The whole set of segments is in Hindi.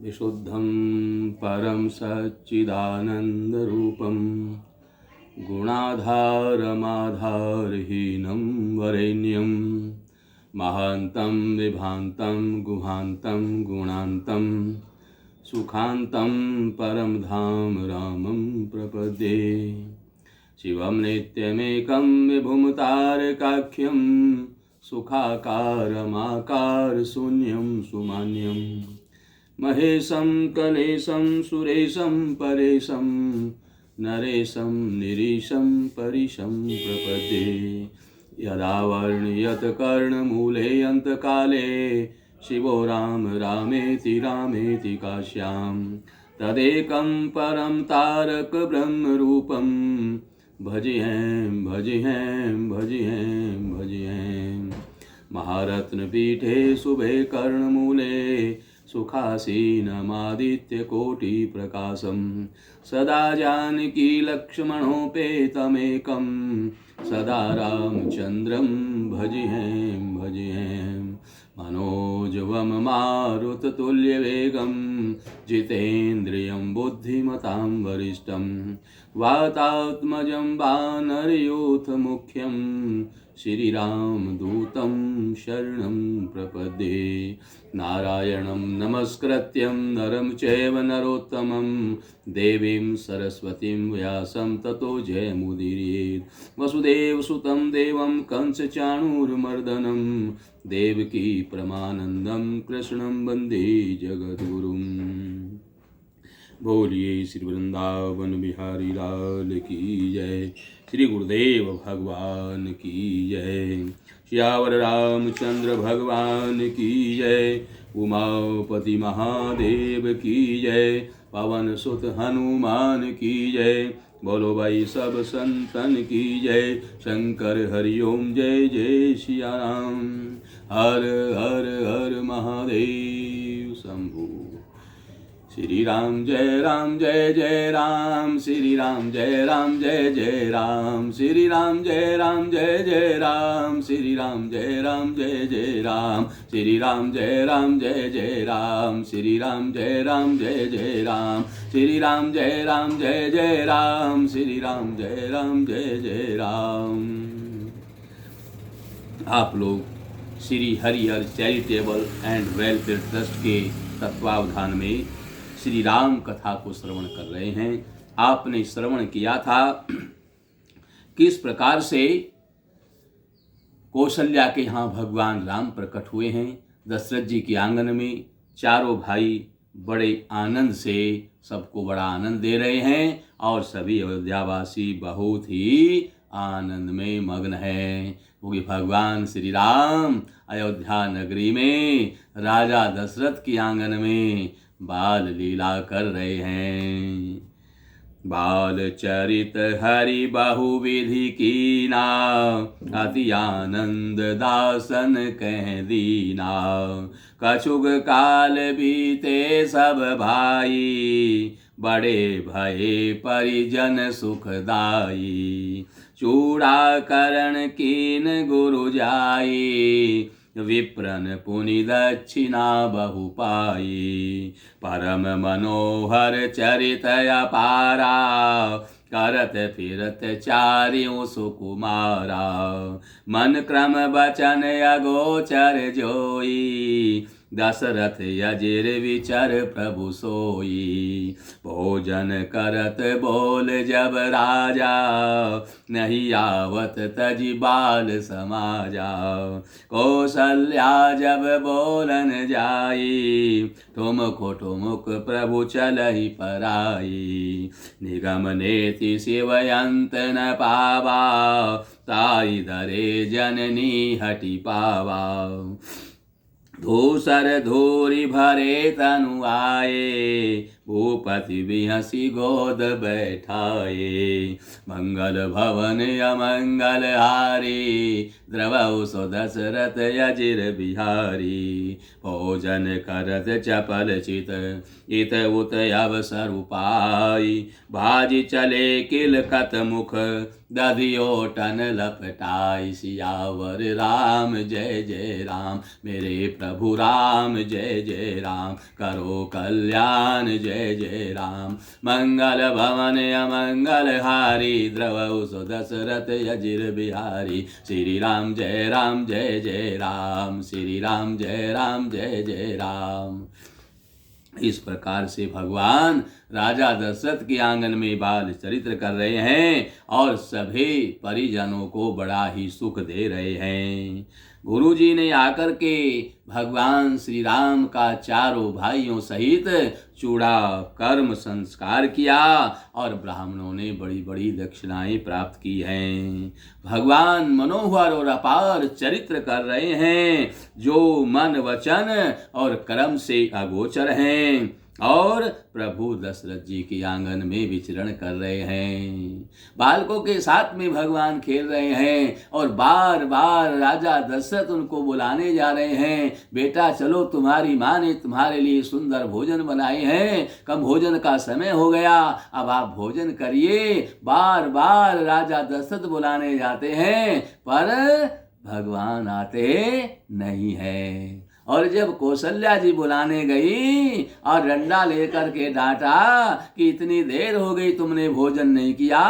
विशुद्धं परं सच्चिदानन्दरूपं गुणाधारमाधारहीनं वरेण्यं महान्तं विभान्तं गुहान्तं गुणान्तं सुखान्तं परं धाम रामं प्रपद्ये। शिवं नित्यमेकं विभुं तारकाख्यं सुखाकारमाकारशून्यं सुमान्यं महेशं कलेशं सुरेशं परेशं नरेशं निरीशं परिशं प्रपद्ये। यदा वर्ण्यत कर्णमूले अन्तकाले शिवो राम रामेति रामेति काश्यां तदेकं परं तारक ब्रह्मरूपं भजेऽहं भजेऽहं भजेऽहं भजेऽहं। महारत्नपीठे शुभे कर्णमूले सुखासीनमादित्यकोटिप्रकाशं सदा जानकी लक्ष्मणोपेतमेकं सदा रामचन्द्रं भजेऽहं भजेऽहं। मनोजवं मारुततुल्यवेगं जितेन्द्रियं बुद्धिमतां वरिष्ठं वातात्मजं वानरयूथमुख्यं श्रीरामदूतं शरणं प्रपद्ये। नारायणं नमस्कृत्यं नरं चैव नरोत्तमं देवीं सरस्वतीं व्यासं ततो जयमुदीरयेत्। वसुदेवसुतं देवं कंसचाणूरमर्दनं देवकी परमानन्दं कृष्णं वन्दे जगद्गुरुं। बोलिए श्री वृंदावन बिहारी लाल की जय। श्री गुरुदेव भगवान की जय। श्यावर रामचंद्र भगवान की जय। उमापति महादेव की जय। पवन सुत हनुमान की जय। बोलो भाई सब संतन की जय। शंकर हरिओम जय जय सिया राम। हर हर हर महादेव शंभु। श्री राम जय जय राम। श्री राम जय जय राम। श्री राम जय जय राम। श्री राम जय जय राम। श्री राम जय जय राम। श्री राम जय जय राम। श्री राम जय जय राम। श्री राम जय जय राम। आप लोग Shri Harihar charitable and welfare trust के तत्वावधान में श्री राम कथा को श्रवण कर रहे हैं। आपने श्रवण किया था किस प्रकार से कौशल्या के यहाँ भगवान राम प्रकट हुए हैं। दशरथ जी के आंगन में चारों भाई बड़े आनंद से सबको बड़ा आनंद दे रहे हैं और सभी अयोध्यावासी बहुत ही आनंद में मग्न है, क्योंकि भगवान श्री राम अयोध्या नगरी में राजा दशरथ के आंगन में बाल लीला कर रहे हैं। बाल चरित हरि बहुविधि कीना अति आनंद दासन कह दीना। कछुग काल बीते सब भाई बड़े भये परिजन सुखदाई। चूड़ा करण कीन गुरु जाई विप्रन पुनि दक्षिणा बहु पाई। परम मनोहर चरित अपारा करत फिरत चारियों सुकुमारा। मन क्रम बचन अगोचर जोई दशरथ यजिर विचर प्रभु सोई। भोजन करत बोल जब राजा नहीं आवत तजि बाल समाजा। कौशल्या जब बोलन जाई ठुमक प्रभु चलहि पराई। निगम नेति शिवयंत न पावा ताई धरे जननी हटि पावा। धूसर धूरि भरे तनु आए भूपति बिहसी गोद बैठाए। मंगल भवन अमंगल हारी, द्रवौ सो दशरथ अजिर बिहारी। भोजन करत चपल चित, इत उत अवसर उपाई। भाजी चले किलकत मुख, दधियोटन लपटाई। सियावर राम जय जय राम, मेरे प्रभु राम जय जय राम। करो कल्याण जय जय राम। मंगल भवन अमंगल हारी, द्रवौ सो दशरथ अजिर बिहारी। श्री राम जय राम जय जय राम, श्री राम जय जय राम। इस प्रकार से भगवान राजा दशरथ के आंगन में बाल चरित्र कर रहे हैं और सभी परिजनों को बड़ा ही सुख दे रहे हैं। गुरु जी ने आकर के भगवान श्री राम का चारों भाइयों सहित चूड़ा कर्म संस्कार किया और ब्राह्मणों ने बड़ी बड़ी दक्षिणाएं प्राप्त की हैं। भगवान मनोहर और अपार चरित्र कर रहे हैं, जो मन वचन और कर्म से अगोचर हैं और प्रभु दशरथ जी के आंगन में विचरण कर रहे हैं। बालकों के साथ में भगवान खेल रहे हैं और बार बार राजा दशरथ उनको बुलाने जा रहे हैं। बेटा चलो, तुम्हारी माँ ने तुम्हारे लिए सुंदर भोजन बनाए हैं, कब भोजन का समय हो गया, अब आप भोजन करिए। बार बार राजा दशरथ बुलाने जाते हैं पर भगवान आते नहीं हैं। और जब कौशल्या जी बुलाने गई और डंडा लेकर के डांटा कि इतनी देर हो गई तुमने भोजन नहीं किया,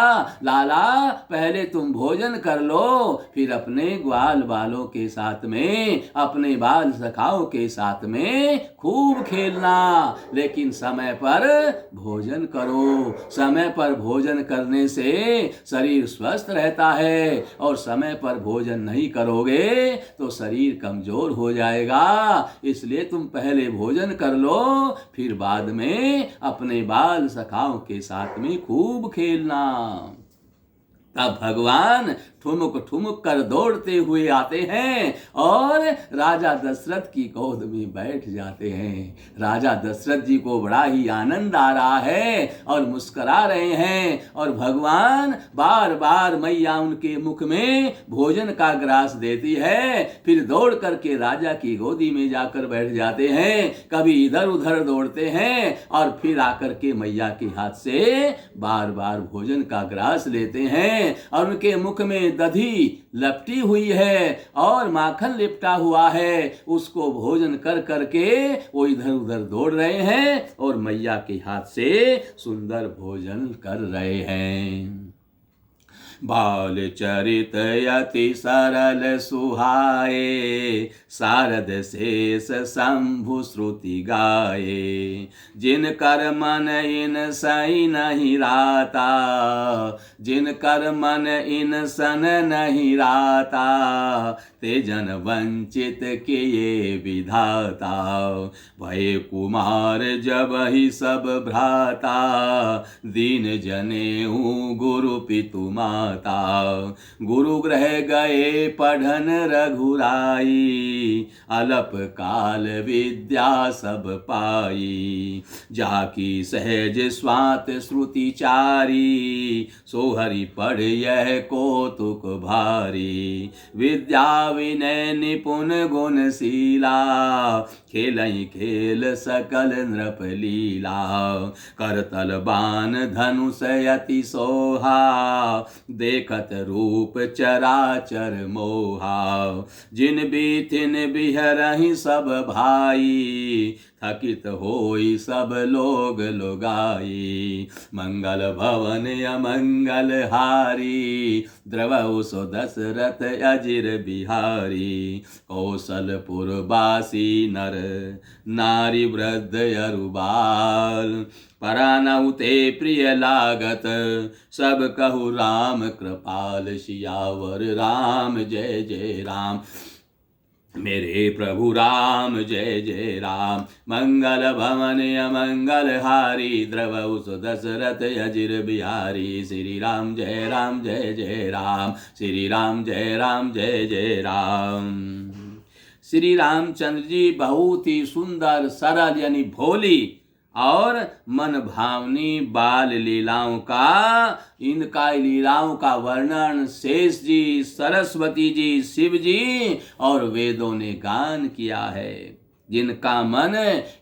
लाला पहले तुम भोजन कर लो, फिर अपने ग्वाल बालों के साथ में, अपने बाल सखाओं के साथ में खूब खेलना, लेकिन समय पर भोजन करो। समय पर भोजन करने से शरीर स्वस्थ रहता है और समय पर भोजन नहीं करोगे तो शरीर कमजोर हो जाएगा। इसलिए तुम पहले भोजन कर लो, फिर बाद में अपने बाल सखाओं के साथ में खूब खेलना। तब भगवान ठुमुक ठुमुक कर दौड़ते हुए आते हैं और राजा दशरथ की गोद में बैठ जाते हैं। राजा दशरथ जी को बड़ा ही आनंद आ रहा है और मुस्कुरा रहे हैं और भगवान बार बार मैया उनके मुख में भोजन का ग्रास देती है, फिर दौड़ करके राजा की गोदी में जाकर बैठ जाते हैं। कभी इधर उधर दौड़ते हैं और फिर आकर के मैया के हाथ से बार बार भोजन का ग्रास लेते हैं और उनके मुख में दधी लपटी हुई है और माखन लिपटा हुआ है, उसको भोजन कर करके वो इधर उधर दौड़ रहे हैं और मैया के हाथ से सुंदर भोजन कर रहे हैं। बाल चरित अति सरल सुहाए, शारद शेष शंभु श्रुति गाए। जिन कर मन इन सही नहीं राता, जिन कर मन इन सन नहीं राता, ते जन वंचित किए विधाता। भय कुमार जब ही सब भ्राता, दीन जनेऊ गुरु पितु माता। गुरु ग्रह गए पढ़न रघुराई, अलप काल विद्या सब पाई। जाकी सहज स्वात श्रुति चारी, सोहरि पढ़ यह कौतुक भारी। विद्या विनय निपुण गुणशीला, खेलई खेल सकल नृप लीला। करतल बान धनुष अति सोहा, देखत रूप चराचर मोहा। जिन बीथिन बिहरहि सब भाई, थकित होई सब लोग लुगाई। मंगल भवन अमंगल हारी, द्रवौ सो दशरथ अजिर बिहारी। कौशलपुर बासी नर नारी वृद्ध अरुबाल, परानहु ते प्रिय लागत, सब कहु राम कृपाल। सियावर राम जय जय राम, मेरे प्रभु राम जय जय राम। मंगल भवन अमंगल हारी, द्रवौ सो दशरथ अजिर बिहारी। श्री राम जय जय राम, श्री राम जय जय राम। श्री रामचंद्र जी बहुत ही सुंदर सरल यानी भोली और मन भावनी बाल लीलाओं का, इनका लीलाओं का वर्णन शेष जी, सरस्वती जी, शिव जी और वेदों ने गान किया है। जिनका मन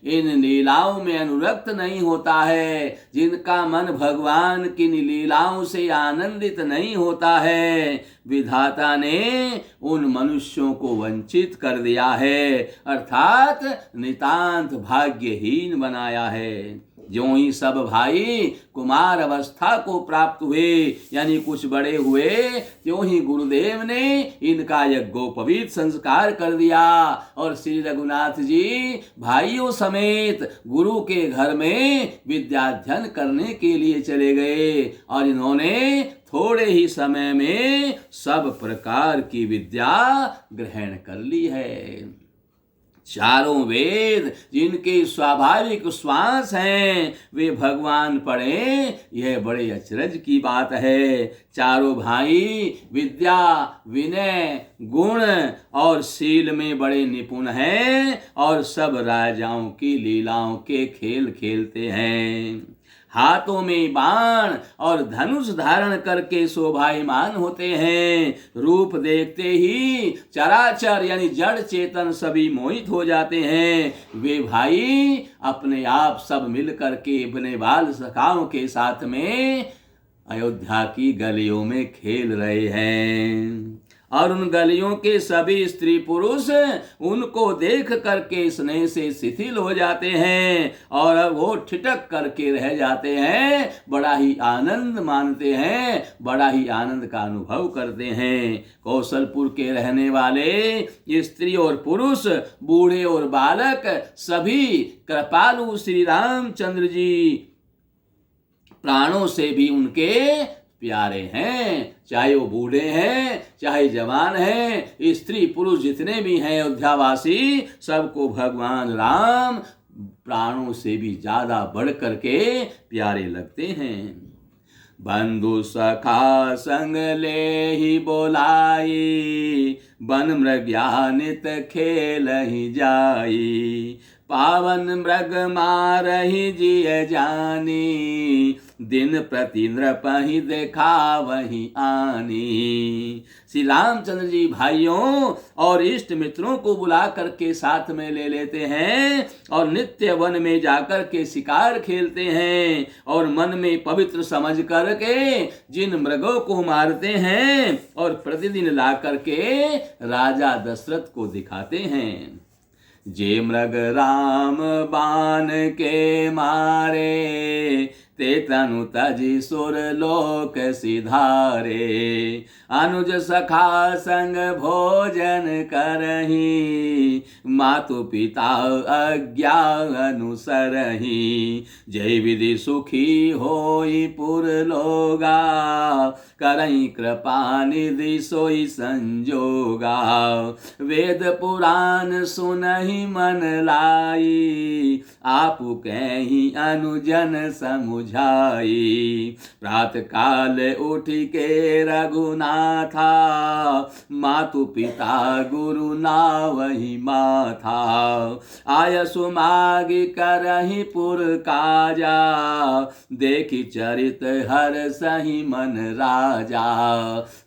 इन लीलाओं में अनुरक्त नहीं होता है, जिनका मन भगवान की लीलाओं से आनंदित नहीं होता है, विधाता ने उन मनुष्यों को वंचित कर दिया है, अर्थात नितांत भाग्यहीन बनाया है। ज्यों ही सब भाई कुमार अवस्था को प्राप्त हुए, यानी कुछ बड़े हुए, त्यों ही गुरुदेव ने इनका यज्ञोपवीत संस्कार कर दिया और श्री रघुनाथ जी भाइयों समेत गुरु के घर में विद्याध्ययन करने के लिए चले गए और इन्होंने थोड़े ही समय में सब प्रकार की विद्या ग्रहण कर ली है। चारों वेद जिनके स्वाभाविक श्वास हैं वे भगवान पढ़े, यह बड़े अचरज की बात है। चारों भाई विद्या, विनय, गुण और शील में बड़े निपुण हैं और सब राजाओं की लीलाओं के खेल खेलते हैं। हाथों में बाण और धनुष धारण करके शोभायमान होते हैं। रूप देखते ही चराचर यानी जड़ चेतन सभी मोहित हो जाते हैं। वे भाई अपने आप सब मिल करके अपने बाल सखाओं के साथ में अयोध्या की गलियों में खेल रहे हैं और उन गलियों के सभी स्त्री पुरुष उनको देख करके स्नेह से शिथिल हो जाते हैं और वो ठिठक करके रह जाते हैं, बड़ा ही आनंद मानते हैं, बड़ा ही आनंद का अनुभव करते हैं। कौशलपुर के रहने वाले स्त्री और पुरुष, बूढ़े और बालक सभी कृपालु श्री रामचंद्र जी प्राणों से भी उनके प्यारे हैं। चाहे वो बूढ़े हैं, चाहे जवान हैं, स्त्री पुरुष जितने भी हैं अयोध्यावासी, सबको भगवान राम प्राणों से भी ज्यादा बढ़ करके प्यारे लगते हैं। बंधु सखा संग ले ही बोलाई, बन मृग्यानित खेल ही जाई, पावन मृग मारहि जिय जानी, दिन प्रति नृपहि देखा वही आनी। श्री रामचंद्र जी भाइयों और इष्ट मित्रों को बुला करके साथ में ले लेते हैं और नित्य वन में जाकर के शिकार खेलते हैं और मन में पवित्र समझ करके जिन मृगों को मारते हैं और प्रतिदिन ला करके राजा दशरथ को दिखाते हैं। जे मृग राम बाण के मारे, ते तनु तजि सुर लोक सिधारे, अनुज सखा संग भोजन करही, मातु पिता आज्ञा अनुसरही, जय विधि सुखी होई पुर लोगा, करई कृपा निधि सोई संजोगा, वेद पुराण सुनहि मन लाई, आपु कहि अनुजन समुझाई, प्रात काल उठ के रघुनाथा, मातु पिता गुरु नावहि माथा, आयसु मागी करहि पुर काजा, देखि चरित हर सही मन राजा,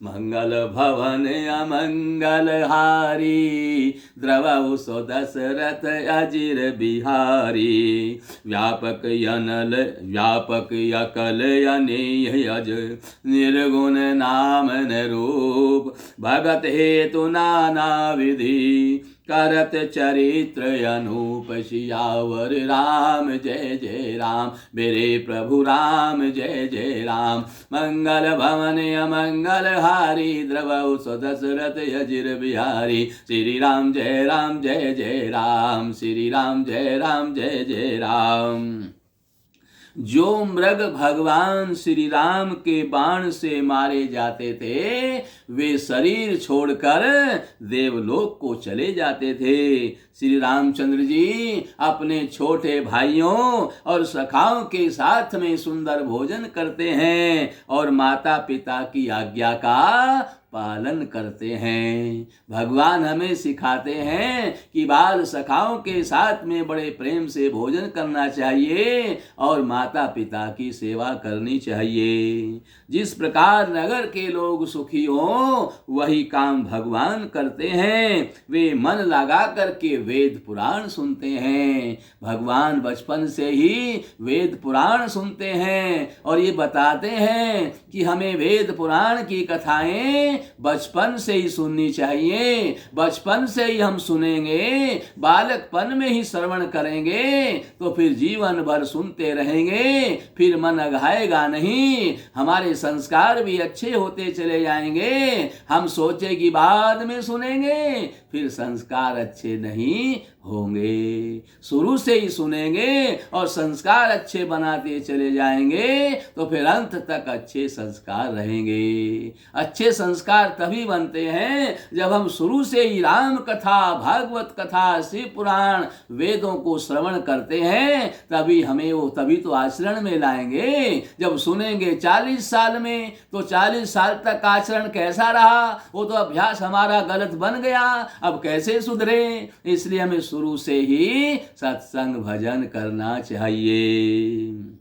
मंगल भवन अमंगल हारी, द्रवहु सो दशरथ अजिर बिहारी, व्यापक अकल अनेय अज, निर्गुण नाम न रूप, भगत हेतु नाना विधि, करत चरित्र अनूप, सियावर राम जय जय राम, मेरे प्रभु राम जय जय राम, मंगल भवन अमंगल हारी, द्रवहु सो दशरथ अजिर बिहारी, श्री राम जय जय राम, श्री राम जय जय राम। जो मृग भगवान श्री राम के बाण से मारे जाते थे वे शरीर छोड़कर देवलोक को चले जाते थे। श्री रामचंद्र जी अपने छोटे भाइयों और सखाओं के साथ में सुंदर भोजन करते हैं और माता पिता की आज्ञा का पालन करते हैं। भगवान हमें सिखाते हैं कि बाल सखाओं के साथ में बड़े प्रेम से भोजन करना चाहिए और माता पिता की सेवा करनी चाहिए। जिस प्रकार नगर के लोग सुखी हों वही काम भगवान करते हैं। वे मन लगा करके वेद पुराण सुनते हैं। भगवान बचपन से ही वेद पुराण सुनते हैं और ये बताते हैं कि हमें वेद पुराण की कथाएं बचपन से ही सुननी चाहिए। बचपन से ही हम सुनेंगे, बालकपन में ही श्रवण करेंगे तो फिर जीवन भर सुनते रहेंगे, फिर मन अघाएगा नहीं, हमारे संस्कार भी अच्छे होते चले जाएंगे। हम सोचे कि बाद में सुनेंगे, फिर संस्कार अच्छे नहीं होंगे। शुरू से ही सुनेंगे और संस्कार अच्छे बनाते चले जाएंगे तो फिर अंत तक अच्छे संस्कार रहेंगे। अच्छे संस्कार तभी बनते हैं जब हम शुरू से ही राम कथा, भागवत कथा, शिव पुराण, वेदों को श्रवण करते हैं। तभी तो आचरण में लाएंगे। जब सुनेंगे 40 साल में तो 40 साल तक आचरण कैसा रहा? वो तो अभ्यास हमारा गलत बन गया, अब कैसे सुधरे? इसलिए हमें शुरू से ही सत्संग भजन करना चाहिए।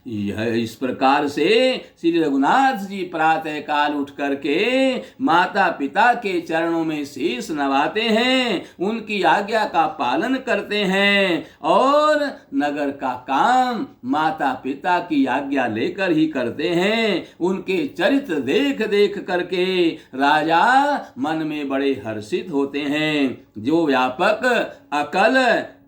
यह इस प्रकार से श्री रघुनाथ जी प्रातः काल उठ करके माता पिता के चरणों में शीश नवाते हैं, उनकी आज्ञा का पालन करते हैं और नगर का काम माता पिता की आज्ञा लेकर ही करते हैं। उनके चरित्र देख देख करके राजा मन में बड़े हर्षित होते हैं। जो व्यापक, अकल,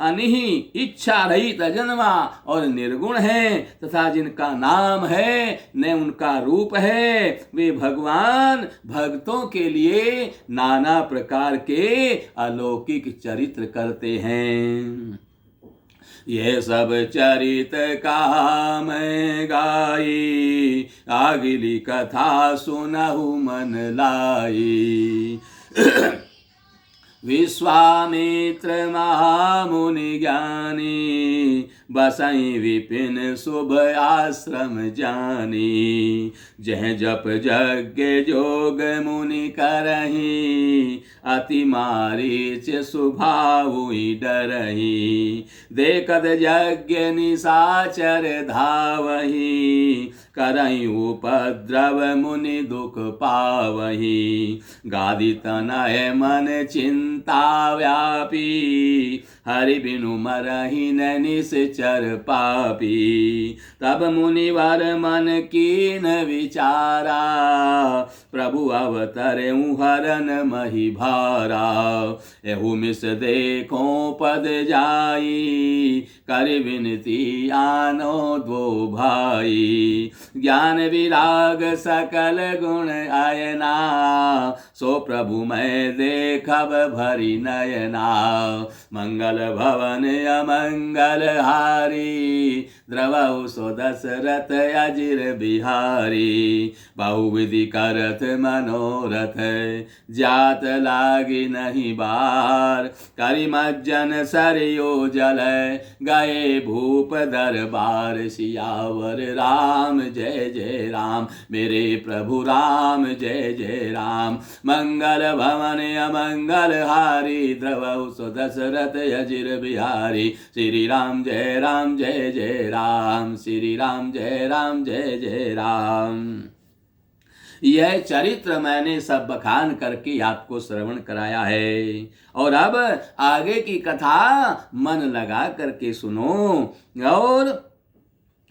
अनिहि, इच्छा रहित, अजन्मा और निर्गुण है तथा जिनका नाम है न उनका रूप है, वे भगवान भक्तों के लिए नाना प्रकार के अलौकिक चरित्र करते हैं। ये सब चरित कहा मैं गाई, अगली कथा सुनहु मन लाई। विश्वामित्र महामुनि ज्ञानी, बसई विपिन शुभ आश्रम जानी। जह जप यज्ञ जोग मुनि करही, अति मारीच स्वभावुई डरही। देखत यज्ञ निशाचर धावही, करई उपद्रव मुनि दुख पावही। गादी तनय मन चिंता व्यापी, हरि बिनु मरहि न निश्चर पापी। तब मुनिवर मन कीन विचारा, प्रभु अवतरे हरन मही भारा। एहु मिस देखो पद जाई, कर विनती आनो दो भाई। ज्ञान विराग सकल गुण आयना, सो प्रभु मैं देखब भरी नयना। मंगल भवन अमंगल हारी, द्रवहु सो दशरथ अजिर बिहारी। बहुविधि करत मनोरथ, जात लागी नहीं बार। करिमज्जन सरयो जल, गए भूप दरबार। सियावर राम जय जय राम, मेरे प्रभु राम जय जय राम। मंगल भवन अमंगल हारी, द्रवहु सो दशरथ अजिर बिहारी। श्री राम जय जय राम, श्री राम जय जय राम। यह चरित्र मैंने सब बखान करके आपको श्रवण कराया है और अब आगे की कथा मन लगा करके सुनो। और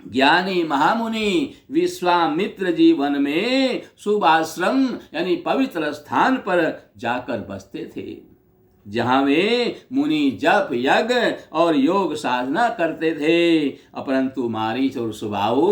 ज्ञानी महामुनि विश्वामित्र जी वन में शुभ आश्रम यानी पवित्र स्थान पर जाकर बसते थे, जहां वे मुनि जप यज्ञ और योग साधना करते थे। अपरंतु मारीच और सुबाहु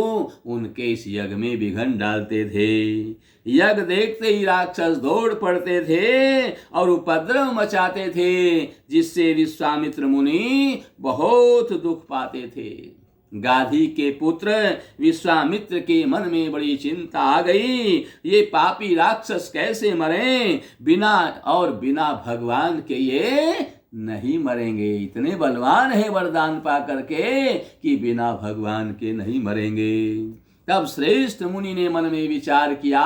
उनके इस यज्ञ में विघ्न डालते थे। यज्ञ देखते ही राक्षस दौड़ पड़ते थे और उपद्रव मचाते थे, जिससे विश्वामित्र मुनि बहुत दुख पाते थे। गाधी के पुत्र विश्वामित्र के मन में बड़ी चिंता आ गई। ये पापी राक्षस कैसे मरें? बिना भगवान के ये नहीं मरेंगे। इतने बलवान है वरदान पा करके कि बिना भगवान के नहीं मरेंगे। तब श्रेष्ठ मुनि ने मन में विचार किया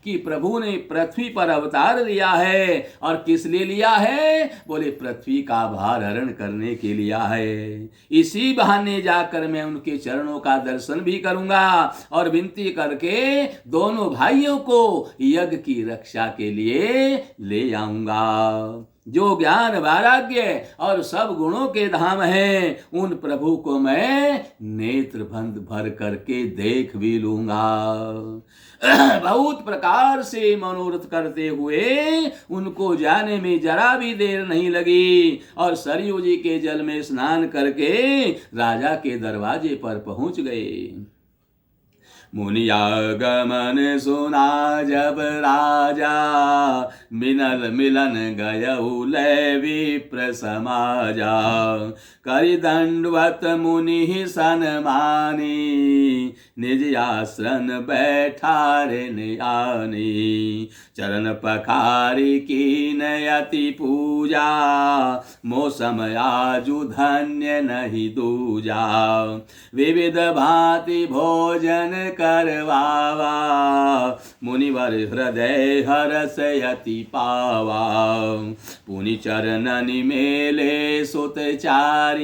कि प्रभु ने पृथ्वी पर अवतार लिया है, और किस लिए लिया है? बोले पृथ्वी का भार हरण करने के लिया है। इसी बहाने जाकर मैं उनके चरणों का दर्शन भी करूंगा और विनती करके दोनों भाइयों को यज्ञ की रक्षा के लिए ले आऊंगा। जो ज्ञान वैराग्य और सब गुणों के धाम हैं, उन प्रभु को मैं नेत्र बंद भर करके देख भी लूंगा। बहुत प्रकार से मनोरथ करते हुए उनको जाने में जरा भी देर नहीं लगी, और सरयू जी के जल में स्नान करके राजा के दरवाजे पर पहुंच गए। मुनियागमन सुना जब राजा, मिनल मिलन गयउ लय विप्र समाजा। करि दंडवत मुनि सन्मानी, निज आसन बैठारे आनी। चरण पखारी कीन अति पूजा, मौसम आजु धन्य नहीं दूजा। विविध भांति भोजन करवावा, मुनिवर हृदय हरस यति पावा। पुनि चरणन मेले सुतचारी,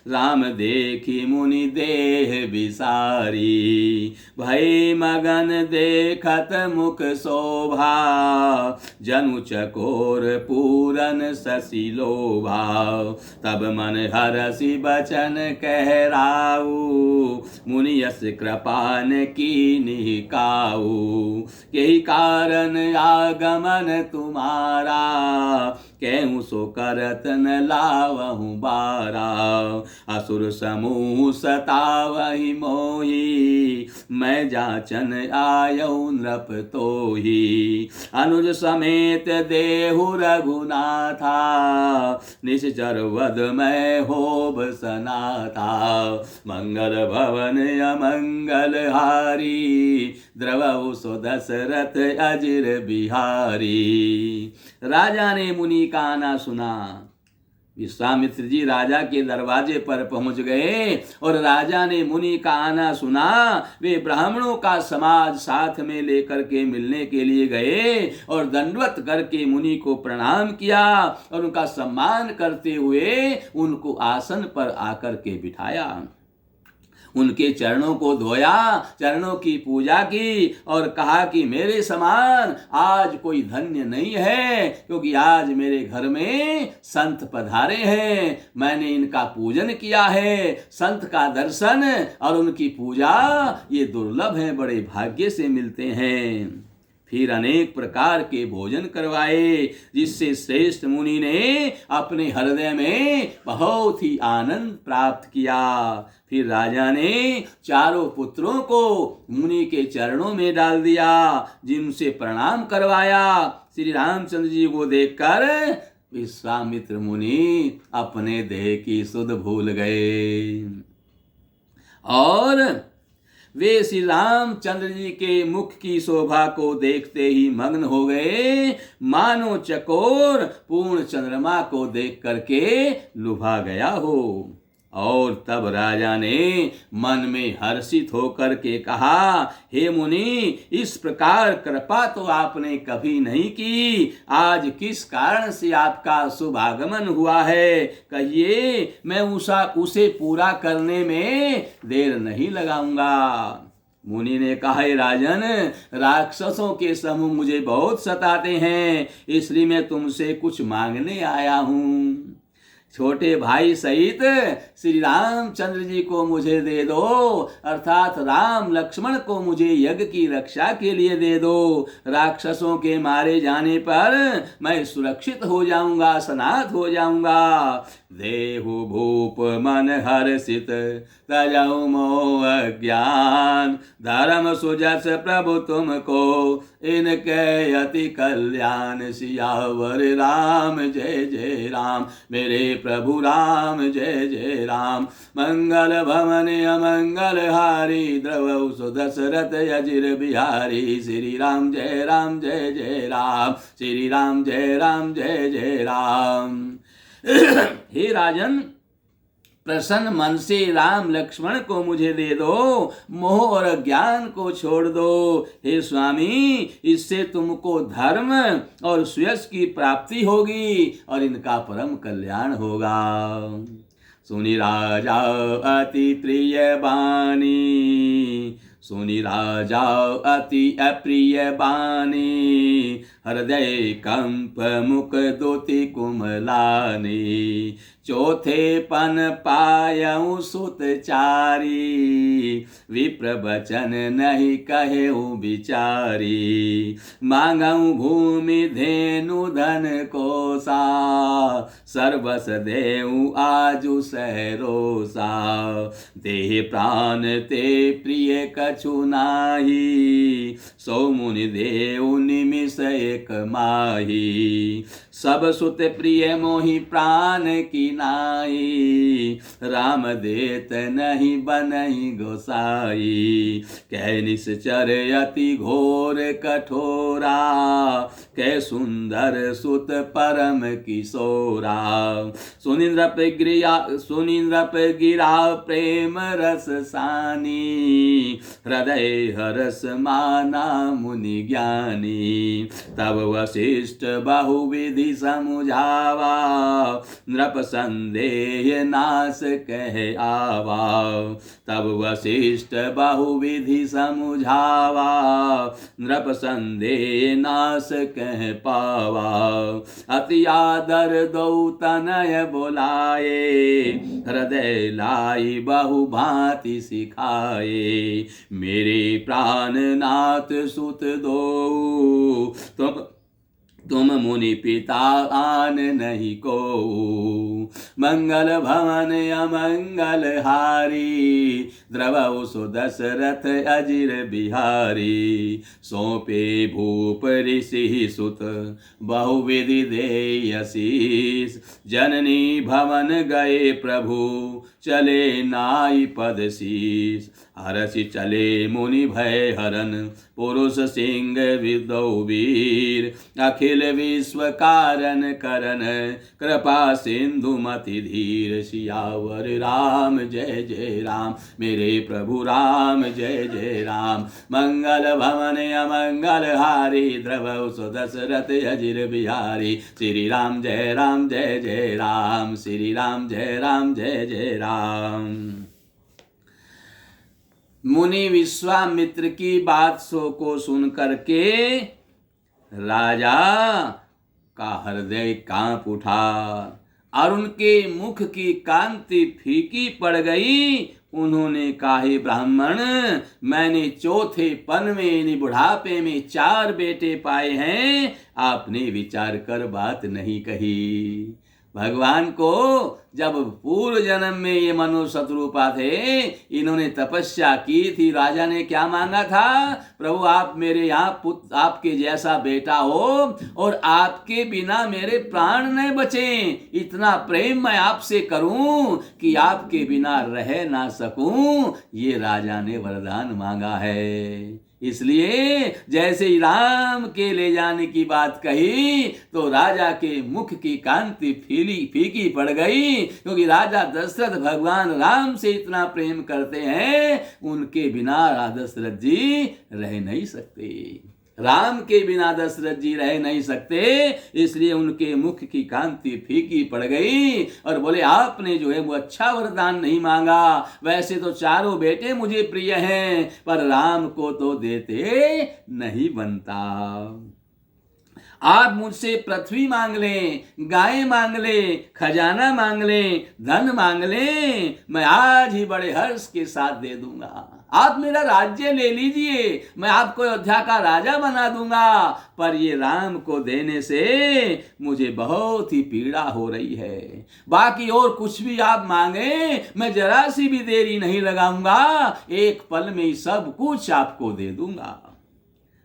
राम देखी मुनि देह विसारी। भय मगन देखत मुख शोभा, जनु चकोर पूरन शशि लोभा। तब मन हरसि बचन कहराऊ, मुनि यस कृपान कीन्हि काऊ। यही कारण आगमन तुम्हारा, कहूँ सो करत न लावहूँ बारा। असुर समूह सतावहि मोही, मैं जाचन आयऊ नृप तोही। अनुज समेत देहु रघुनाथा, निश्चर वध मैं होब सनाथा। मंगल भवन अमंगल हारी, द्रवहु सो दशरथ अजिर बिहारी। राजा ने मुनि का आना सुना। विश्वामित्र जी राजा के दरवाजे पर पहुंच गए और राजा ने मुनि का आना सुना। वे ब्राह्मणों का समाज साथ में लेकर के मिलने के लिए गए और दंडवत करके मुनि को प्रणाम किया और उनका सम्मान करते हुए उनको आसन पर आकर के बिठाया। उनके चरणों को धोया, चरणों की पूजा की और कहा कि मेरे समान आज कोई धन्य नहीं है, क्योंकि आज मेरे घर में संत पधारे हैं। मैंने इनका पूजन किया है। संत का दर्शन और उनकी पूजा ये दुर्लभ है, बड़े भाग्य से मिलते हैं। फिर अनेक प्रकार के भोजन करवाए, जिससे श्रेष्ठ मुनि ने अपने हृदय में बहुत ही आनंद प्राप्त किया। फिर राजा ने चारों पुत्रों को मुनि के चरणों में डाल दिया, जिनसे प्रणाम करवाया। श्री रामचंद्र जी को देखकर विश्वामित्र मुनि अपने देह की सुध भूल गए और वे श्री रामचंद्र जी के मुख की शोभा को देखते ही मग्न हो गए, मानो चकोर पूर्ण चंद्रमा को देख करके लुभा गया हो। और तब राजा ने मन में हर्षित होकर के कहा, हे मुनि, इस प्रकार कृपा तो आपने कभी नहीं की। आज किस कारण से आपका शुभ आगमन हुआ है, कहिए, मैं उसे पूरा करने में देर नहीं लगाऊंगा। मुनि ने कहा, राजन, राक्षसों के समूह मुझे बहुत सताते हैं, इसलिए मैं तुमसे कुछ मांगने आया हूँ। छोटे भाई सहित श्री रामचंद्र जी को मुझे दे दो, अर्थात राम लक्ष्मण को मुझे यज्ञ की रक्षा के लिए दे दो। राक्षसों के मारे जाने पर मैं सुरक्षित हो जाऊंगा, सनाथ हो जाऊंगा। देहु भूप मन हर्षित, तजहु मोह अज्ञान। धर्म सुजस प्रभु तुमको, इनके अति कल्याण। सियावर राम जय जय राम, मेरे प्रभु राम जय जय राम। मंगल भवन अमंगल हारी, द्रवहु सो दशरथ अजिर बिहारी। श्री राम जय जय राम, श्री राम जय जय राम। हे राजन, प्रसन्न मन से राम लक्ष्मण को मुझे दे दो, मोह और अज्ञान को छोड़ दो। हे स्वामी, इससे तुमको धर्म और सुयश की प्राप्ति होगी और इनका परम कल्याण होगा। सुनि राजा अति प्रिय बानी, सुनि राजा अति अप्रिय बानी, हृदय कंप मुख दोति कुमलानी, चौथे पन पायऊ सुत चारी, विप्र बचन नहीं कहेऊ बिचारी, मांगऊ भूमि धेनु धन कोसा, सर्वस देऊ आजु सहरोसा, देह प्राण ते प्रिय कछु नाही, सो मुनि देव निमिष एक माही, सब सुत प्रिय मोहि प्राण की नाई, राम देत नहीं बनहि गोसाई, कह निश्चर अति घोर कठोरा, कह सुंदर सुत परम किशोरा, सुनिंद्रप गिरा प्रेम रस सानी, हृदय हरस माना मुनि ज्ञानी, तब वशिष्ठ बहुविधि समुझावा, नृप संदेह नाश कह आवा, तब वशिष्ठ बहुविधि समुझावा, नृप संदेह नाश कह पावा, अति आदर दो तनय बोलाए, हृदय लाई बहु भांति सिखाए, मेरे प्राणनाथ सुत दो, तुम मुनि पिता आन नहीं को, मंगल भवन अमंगल हारी, द्रवौ सो दशरथ अजिर बिहारी, सौंपे भूप ऋषि सुत बहुविधि देय आशीष, जननी भवन गए प्रभु चले नाई पद शीस, हरसि चले मुनि भय हरन, पुरुष सिंह विदौ वीर, अखिल विश्व कारण करन, कृपा सिंधु मति धीर, सियावर राम जय जय राम, मेरे प्रभु राम जय जय राम, मंगल भवन अमंगल हारी, द्रवौ सो दशरथ अजिर बिहारी, श्री राम जय राम, श्री राम जय जय राम। मुनि विश्वामित्र की बात को सुन करके राजा का हृदय कांप उठा और उनके मुख की कांति फीकी पड़ गई। उन्होंने कहा, हे ब्राह्मण, मैंने चौथे पन में बुढ़ापे में 4 बेटे पाए हैं, आपने विचार कर बात नहीं कही। भगवान को जब पूर्व जन्म में ये मनुष्य शत्रुपा थे, इन्होंने तपस्या की थी। राजा ने क्या मांगा था? प्रभु आप मेरे यहाँ पुत्र आपके जैसा बेटा हो और आपके बिना मेरे प्राण न बचे। इतना प्रेम मैं आपसे करूं कि आपके बिना रह ना सकूं, ये राजा ने वरदान मांगा है। इसलिए जैसे ही राम के ले जाने की बात कही तो राजा के मुख की कांति फीकी पड़ गई, क्योंकि राजा दशरथ भगवान राम से इतना प्रेम करते हैं, उनके बिना दशरथ जी रह नहीं सकते। राम के बिना दशरथ जी रह नहीं सकते, इसलिए उनके मुख की कांति फीकी पड़ गई और बोले, आपने जो है वो अच्छा वरदान नहीं मांगा। वैसे तो 4 बेटे मुझे प्रिय हैं, पर राम को तो देते नहीं बनता। आप मुझसे पृथ्वी मांग लें, गाय मांग लें, खजाना मांग लें, धन मांग लें, मैं आज ही बड़े हर्ष के साथ दे दूंगा। आप मेरा राज्य ले लीजिए, मैं आपको अयोध्या का राजा बना दूंगा, पर ये राम को देने से मुझे बहुत ही पीड़ा हो रही है। बाकी और कुछ भी आप मांगे, मैं जरा सी भी देरी नहीं लगाऊंगा, एक पल में ही सब कुछ आपको दे दूंगा।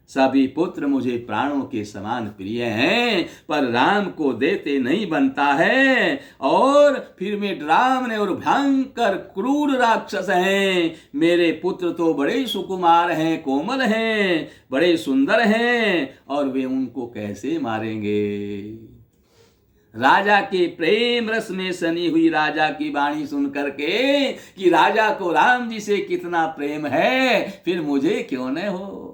सभी पुत्र मुझे प्राणों के समान प्रिय हैं, पर राम को देते नहीं बनता है। और फिर में डरावने और भयंकर क्रूर राक्षस हैं। मेरे पुत्र तो बड़े सुकुमार हैं, कोमल हैं, बड़े सुंदर हैं, और वे उनको कैसे मारेंगे? राजा के प्रेम रस में सनी हुई राजा की वाणी सुन करके कि राजा को राम जी से कितना प्रेम है, फिर मुझे क्यों न हो।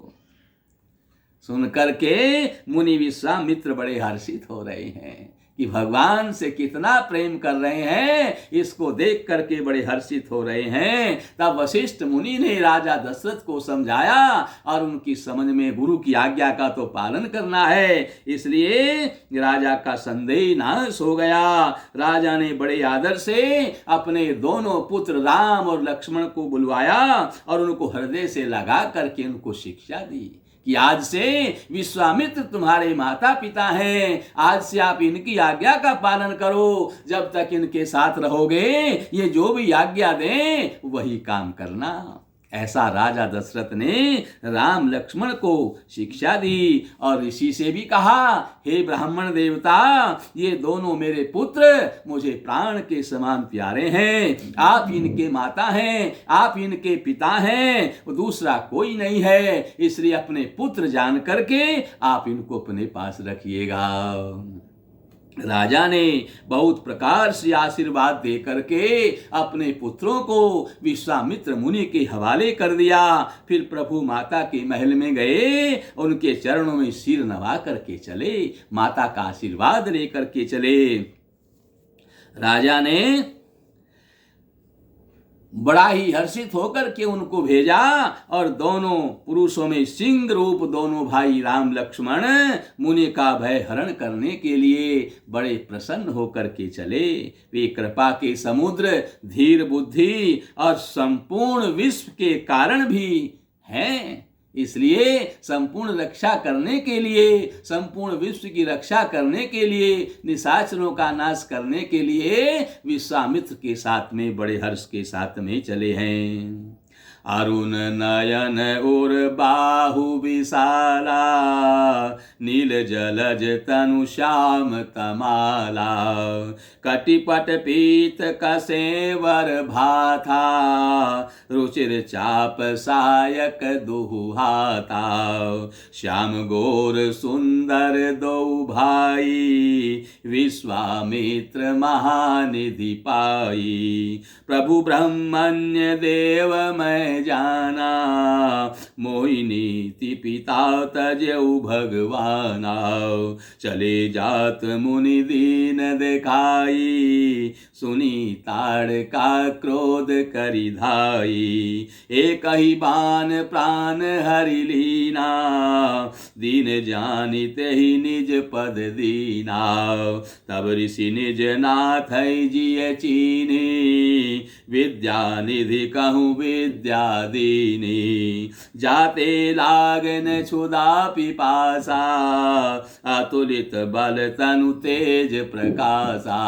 सुन करके मुनि विश्वामित्र बड़े हर्षित हो रहे हैं कि भगवान से कितना प्रेम कर रहे हैं, इसको देख करके बड़े हर्षित हो रहे हैं। तब वशिष्ठ मुनि ने राजा दशरथ को समझाया और उनकी समझ में गुरु की आज्ञा का तो पालन करना है, इसलिए राजा का संदेह नाश हो गया। राजा ने बड़े आदर से अपने दोनों पुत्र राम और लक्ष्मण को बुलवाया और उनको हृदय से लगा करके उनको शिक्षा दी कि आज से विश्वामित्र तुम्हारे माता पिता हैं, आज से आप इनकी आज्ञा का पालन करो। जब तक इनके साथ रहोगे ये जो भी आज्ञा दें वही काम करना। ऐसा राजा दशरथ ने राम लक्ष्मण को शिक्षा दी और ऋषि से भी कहा, हे ब्राह्मण देवता, ये दोनों मेरे पुत्र मुझे प्राण के समान प्यारे हैं। आप इनके माता हैं, आप इनके पिता हैं, दूसरा कोई नहीं है, इसलिए अपने पुत्र जान करके आप इनको अपने पास रखिएगा। राजा ने बहुत प्रकार से आशीर्वाद दे करके अपने पुत्रों को विश्वामित्र मुनि के हवाले कर दिया। फिर प्रभु माता के महल में गए, उनके चरणों में सिर नवा करके चले, माता का आशीर्वाद लेकर के चले। राजा ने बड़ा ही हर्षित होकर के उनको भेजा और दोनों पुरुषों में सिंह रूप दोनों भाई राम लक्ष्मण मुनि का भय हरण करने के लिए बड़े प्रसन्न होकर के चले। वे कृपा के समुद्र, धीर बुद्धि और संपूर्ण विश्व के कारण भी हैं, इसलिए संपूर्ण रक्षा करने के लिए, संपूर्ण विश्व की रक्षा करने के लिए, निशाचरों का नाश करने के लिए विश्वामित्र के साथ में बड़े हर्ष के साथ में चले हैं। अरुण नयन और बाहु विशाला, नील जलज तनु श्याम तमाला, कटिपट पीत कसेवर भाथा, रुचिर चाप सायक दुहाता, श्याम गोर सुंदर दो भाई, विश्वामित्र महानिधि पाई, प्रभु ब्रह्मण्य देव मैं जाना, मोहिनी पिता तजऊ भगवाना, चले जात मुनि दीन दिखाई, सुनी ताड़ का क्रोध करि धाई, एक ही बान प्राण हरि लीना, दीन जानिते ही निज पद दीना, तब ऋषि निज नाथ जिय चीनी, विद्या निधि कहूँ विद्या दीनी, जाते लागन क्षुधा पिपासा, अतुलित बल तनु तेज प्रकाशा,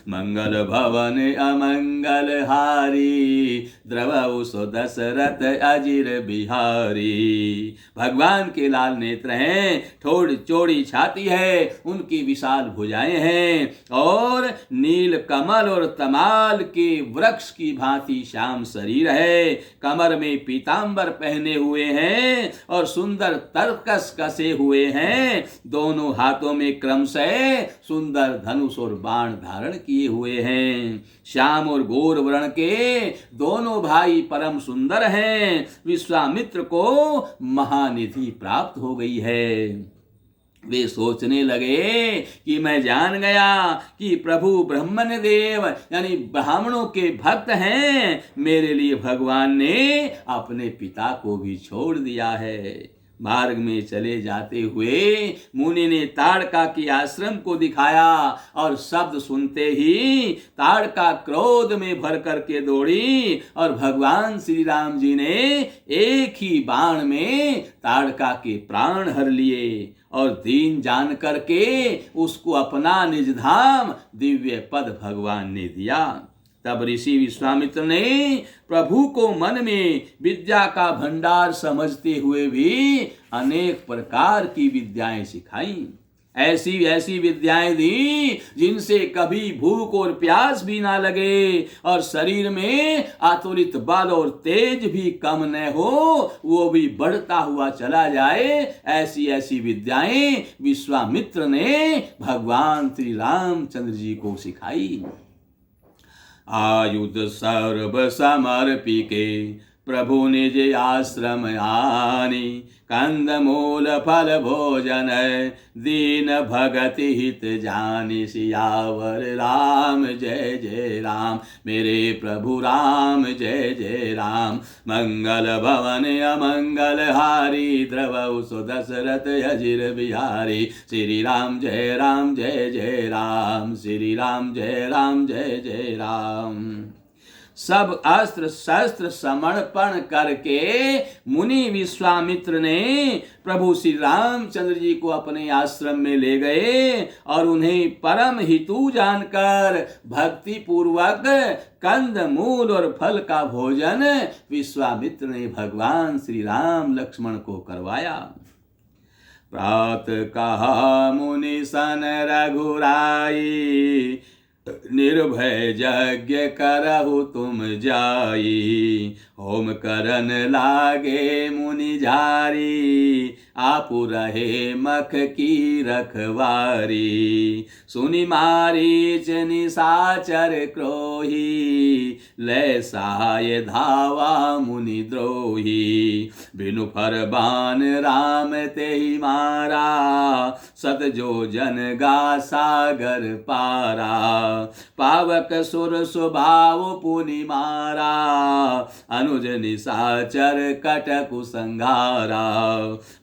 मंगल भवन अमंगल हारी, द्रवउ सो दशरथ अजिर बिहारी। भगवान के लाल नेत्र हैं, थोड़ी चौड़ी छाती है, उनकी विशाल भुजाएं हैं और नील कमल और तमाल के वृक्ष की भांति श्याम शरीर है। कमर में पीतांबर पहने हुए हैं और सुंदर तरकस कसे हुए हैं। दोनों हाथों में क्रमशः सुंदर धनुष और बाण धारण किए हुए हैं। श्याम और गौर वर्ण के दोनों भाई परम सुंदर हैं। विश्वामित्र को महानिधि प्राप्त हो गई है। वे सोचने लगे कि मैं जान गया कि प्रभु ब्रह्मण्य देव यानी ब्राह्मणों के भक्त हैं। मेरे लिए भगवान ने अपने पिता को भी छोड़ दिया है। मार्ग में चले जाते हुए मुनि ने ताड़का के आश्रम को दिखाया और शब्द सुनते ही ताड़का क्रोध में भर करके दौड़ी और भगवान श्री राम जी ने एक ही बाण में ताड़का के प्राण हर लिए और दीन जान करके उसको अपना निज धाम दिव्य पद भगवान ने दिया। तब ऋषि विश्वामित्र ने प्रभु को मन में विद्या का भंडार समझते हुए भी अनेक प्रकार की विद्याएं सिखाई। ऐसी ऐसी विद्याएं दी जिनसे कभी भूख और प्यास भी ना लगे और शरीर में अतुलित बल और तेज भी कम न हो, वो भी बढ़ता हुआ चला जाए। ऐसी ऐसी विद्याएं विश्वामित्र ने भगवान श्री रामचंद्र जी को सिखाई। आयुध सर्व समर्पिके प्रभु निज आश्रम आनी, कंदमूल फल भोजन दीन भगति हित जानी। सियावर राम जय जय राम, मेरे प्रभु राम जय जय राम। मंगल भवन अमंगल हारी, द्रवौ सुदशरथ अजिर बिहारी। श्री राम जय जय राम, श्री राम जय जय राम। सब अस्त्र शस्त्र समर्पण करके मुनि विश्वामित्र ने प्रभु श्री रामचंद्र जी को अपने आश्रम में ले गए और उन्हें परम हितु जानकर भक्ति पूर्वक कंद मूल और फल का भोजन विश्वामित्र ने भगवान श्री राम लक्ष्मण को करवाया। प्रात कहा मुनि सन रघुराई, निर्भय यज्ञ करहु तुम जाई। होम करन लागे मुनि झारी, आपु रहे मख की रखवारी। सुनि मारीच निशाचर क्रोही, लय सहाय धावा मुनि द्रोही। बिनु फरमान राम तेहि मारा, सत जो जन गा सागर पारा। पावक सुर स्वभाव पुनि मारा, अनुज निशाचर कटकु संघारा।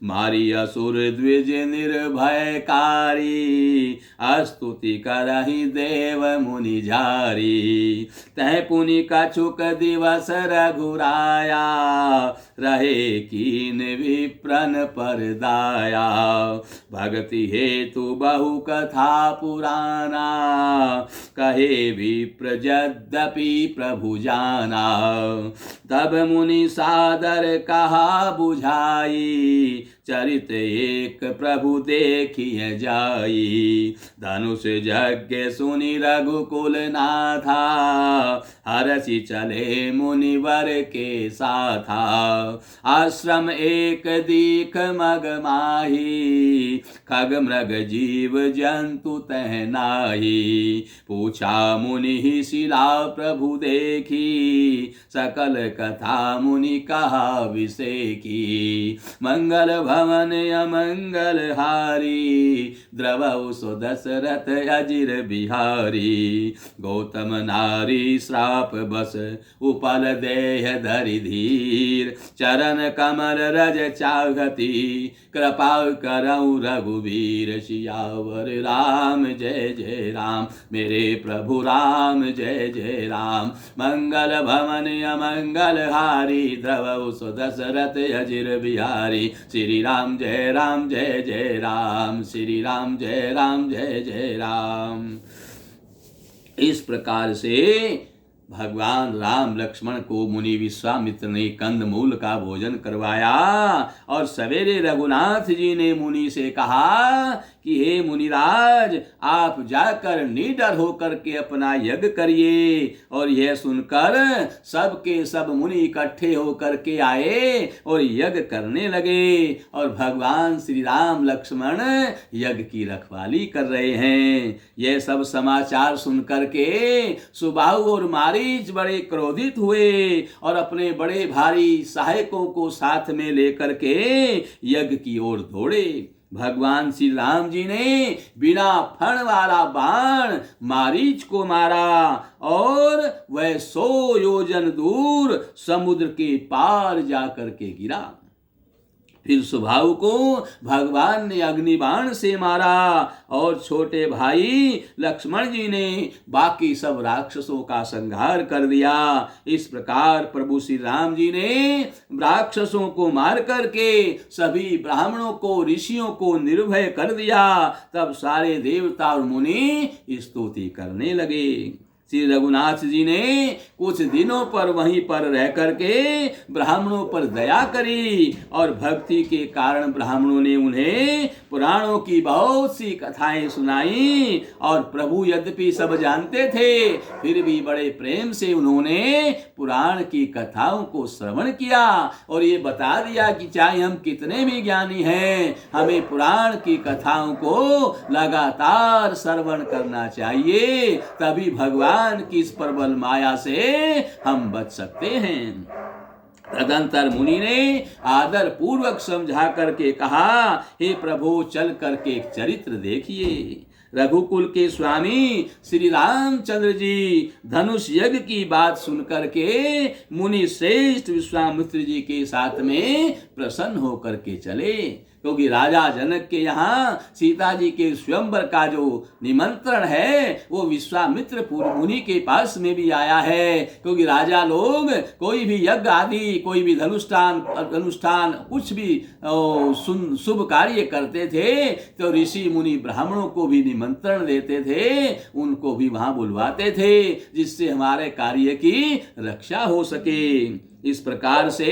मारी असुर द्विज निर्भयकारी, स्तुति करहि देव मुनि झारी। तह पुनि कछुक दिवस रघुराया, रहे कीन विप्रन पर दाया। भगति हेतु बहु कथा पुराना, कहे विप्र यद्यपि प्रभु जाना। तब मुनि सादर कहा बुझाई, चरित एक प्रभु देखिए जाई। धनुष यज्ञ सुनि रघुकुल नाथा, हरषि चले मुनिवर के साथा। आश्रम एक दीख मग माही, खग मृग जीव जंतु तह नाही। पूछा मुनि शिला प्रभु देखी, सकल कथा मुनि कहा विषेकी। मंगल भवन अमंगल हारी, द्रवौ सुदशरथ अजिर बिहारी। गौतम नारी श्राप बस उपल देह धरि धीर। चरण कमल रज चाहती, कृपा करौ रघुवीर। सियावर राम जय जय राम, मेरे प्रभु राम जय जय राम। मंगल भवन अमंगल हारी, द्रवौ सुदशरथ अजिर बिहारी। श्री राम जय जय राम, श्री राम जय जय राम। इस प्रकार से भगवान राम लक्ष्मण को मुनि विश्वामित्र ने कंदमूल का भोजन करवाया और सवेरे रघुनाथ जी ने मुनि से कहा कि हे मुनिराज, आप जाकर निडर होकर के अपना यज्ञ करिए। और यह सुनकर सबके सब मुनि इकट्ठे होकर के आए और यज्ञ करने लगे और भगवान श्री राम लक्ष्मण यज्ञ की रखवाली कर रहे हैं। यह सब समाचार सुनकर के सुबाहु और मारीच बड़े क्रोधित हुए और अपने बड़े भारी सहायकों को साथ में लेकर के यज्ञ की ओर दौड़े। भगवान श्री राम जी ने बिना फण वाला बाण मारीच को मारा और वह 100 योजन दूर समुद्र के पार जाकर के गिरा। फिर सुबाहु को भगवान ने अग्निबाण से मारा और छोटे भाई लक्ष्मण जी ने बाकी सब राक्षसों का संहार कर दिया। इस प्रकार प्रभु श्री राम जी ने राक्षसों को मार करके सभी ब्राह्मणों को ऋषियों को निर्भय कर दिया। तब सारे देवता और मुनि स्तुति करने लगे। श्री रघुनाथ जी ने कुछ दिनों पर वहीं पर रह करके ब्राह्मणों पर दया करी और भक्ति के कारण ब्राह्मणों ने उन्हें पुराणों की बहुत सी कथाएं सुनाई। और प्रभु यद्यपि सब जानते थे, फिर भी बड़े प्रेम से उन्होंने पुराण की कथाओं को श्रवण किया और ये बता दिया कि चाहे हम कितने भी ज्ञानी हैं, हमें पुराण की कथाओं को लगातार श्रवण करना चाहिए, तभी भगवान की इस प्रबल माया से हम बच सकते हैं। तदंतर मुनि ने आदर पूर्वक समझा करके कहा, हे प्रभु चल करके एक चरित्र देखिए। रघुकुल के स्वामी श्री रामचंद्र जी धनुष यज्ञ की बात सुनकर के मुनि श्रेष्ठ विश्वामित्र जी के साथ में प्रसन्न होकर के चले, क्योंकि राजा जनक के यहाँ सीता जी के स्वयंवर का जो निमंत्रण है वो विश्वामित्र मुनि के पास में भी आया है। क्योंकि राजा लोग कोई भी यज्ञ आदि, कोई भी अनुष्ठान कुछ भी शुभ कार्य करते थे तो ऋषि मुनि ब्राह्मणों को भी निमंत्रण देते थे, उनको भी वहां बुलवाते थे, जिससे हमारे कार्य की रक्षा हो सके। इस प्रकार से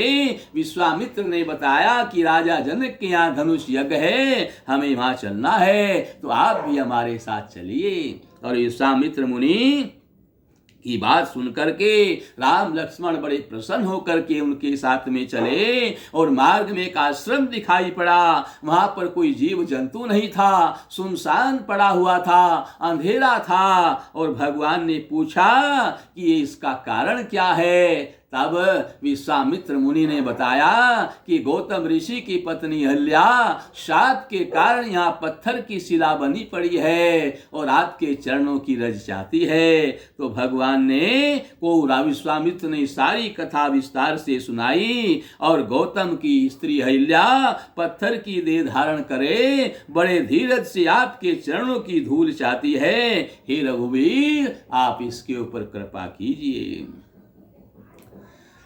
विश्वामित्र ने बताया कि राजा जनक के यहाँ धनुष यज्ञ है, हमें वहां चलना है, तो आप भी हमारे साथ चलिए। और विश्वामित्र मुनि की बात सुनकर के राम लक्ष्मण बड़े प्रसन्न होकर के उनके साथ में चले और मार्ग में एक आश्रम दिखाई पड़ा। वहां पर कोई जीव जंतु नहीं था, सुनसान पड़ा हुआ था, अंधेरा था। और भगवान ने पूछा कि इसका कारण क्या है। तब विश्वामित्र मुनि ने बताया कि गौतम ऋषि की पत्नी अहल्या शाप के कारण यहाँ पत्थर की शिला बनी पड़ी है और आपके चरणों की रज चाहती है। तो भगवान ने विश्वामित्र ने सारी कथा विस्तार से सुनाई और गौतम की स्त्री अहल्या पत्थर की देह धारण करे, बड़े धीरज से आपके चरणों की धूल चाहती है। हे रघुवीर, आप इसके ऊपर कृपा कीजिए।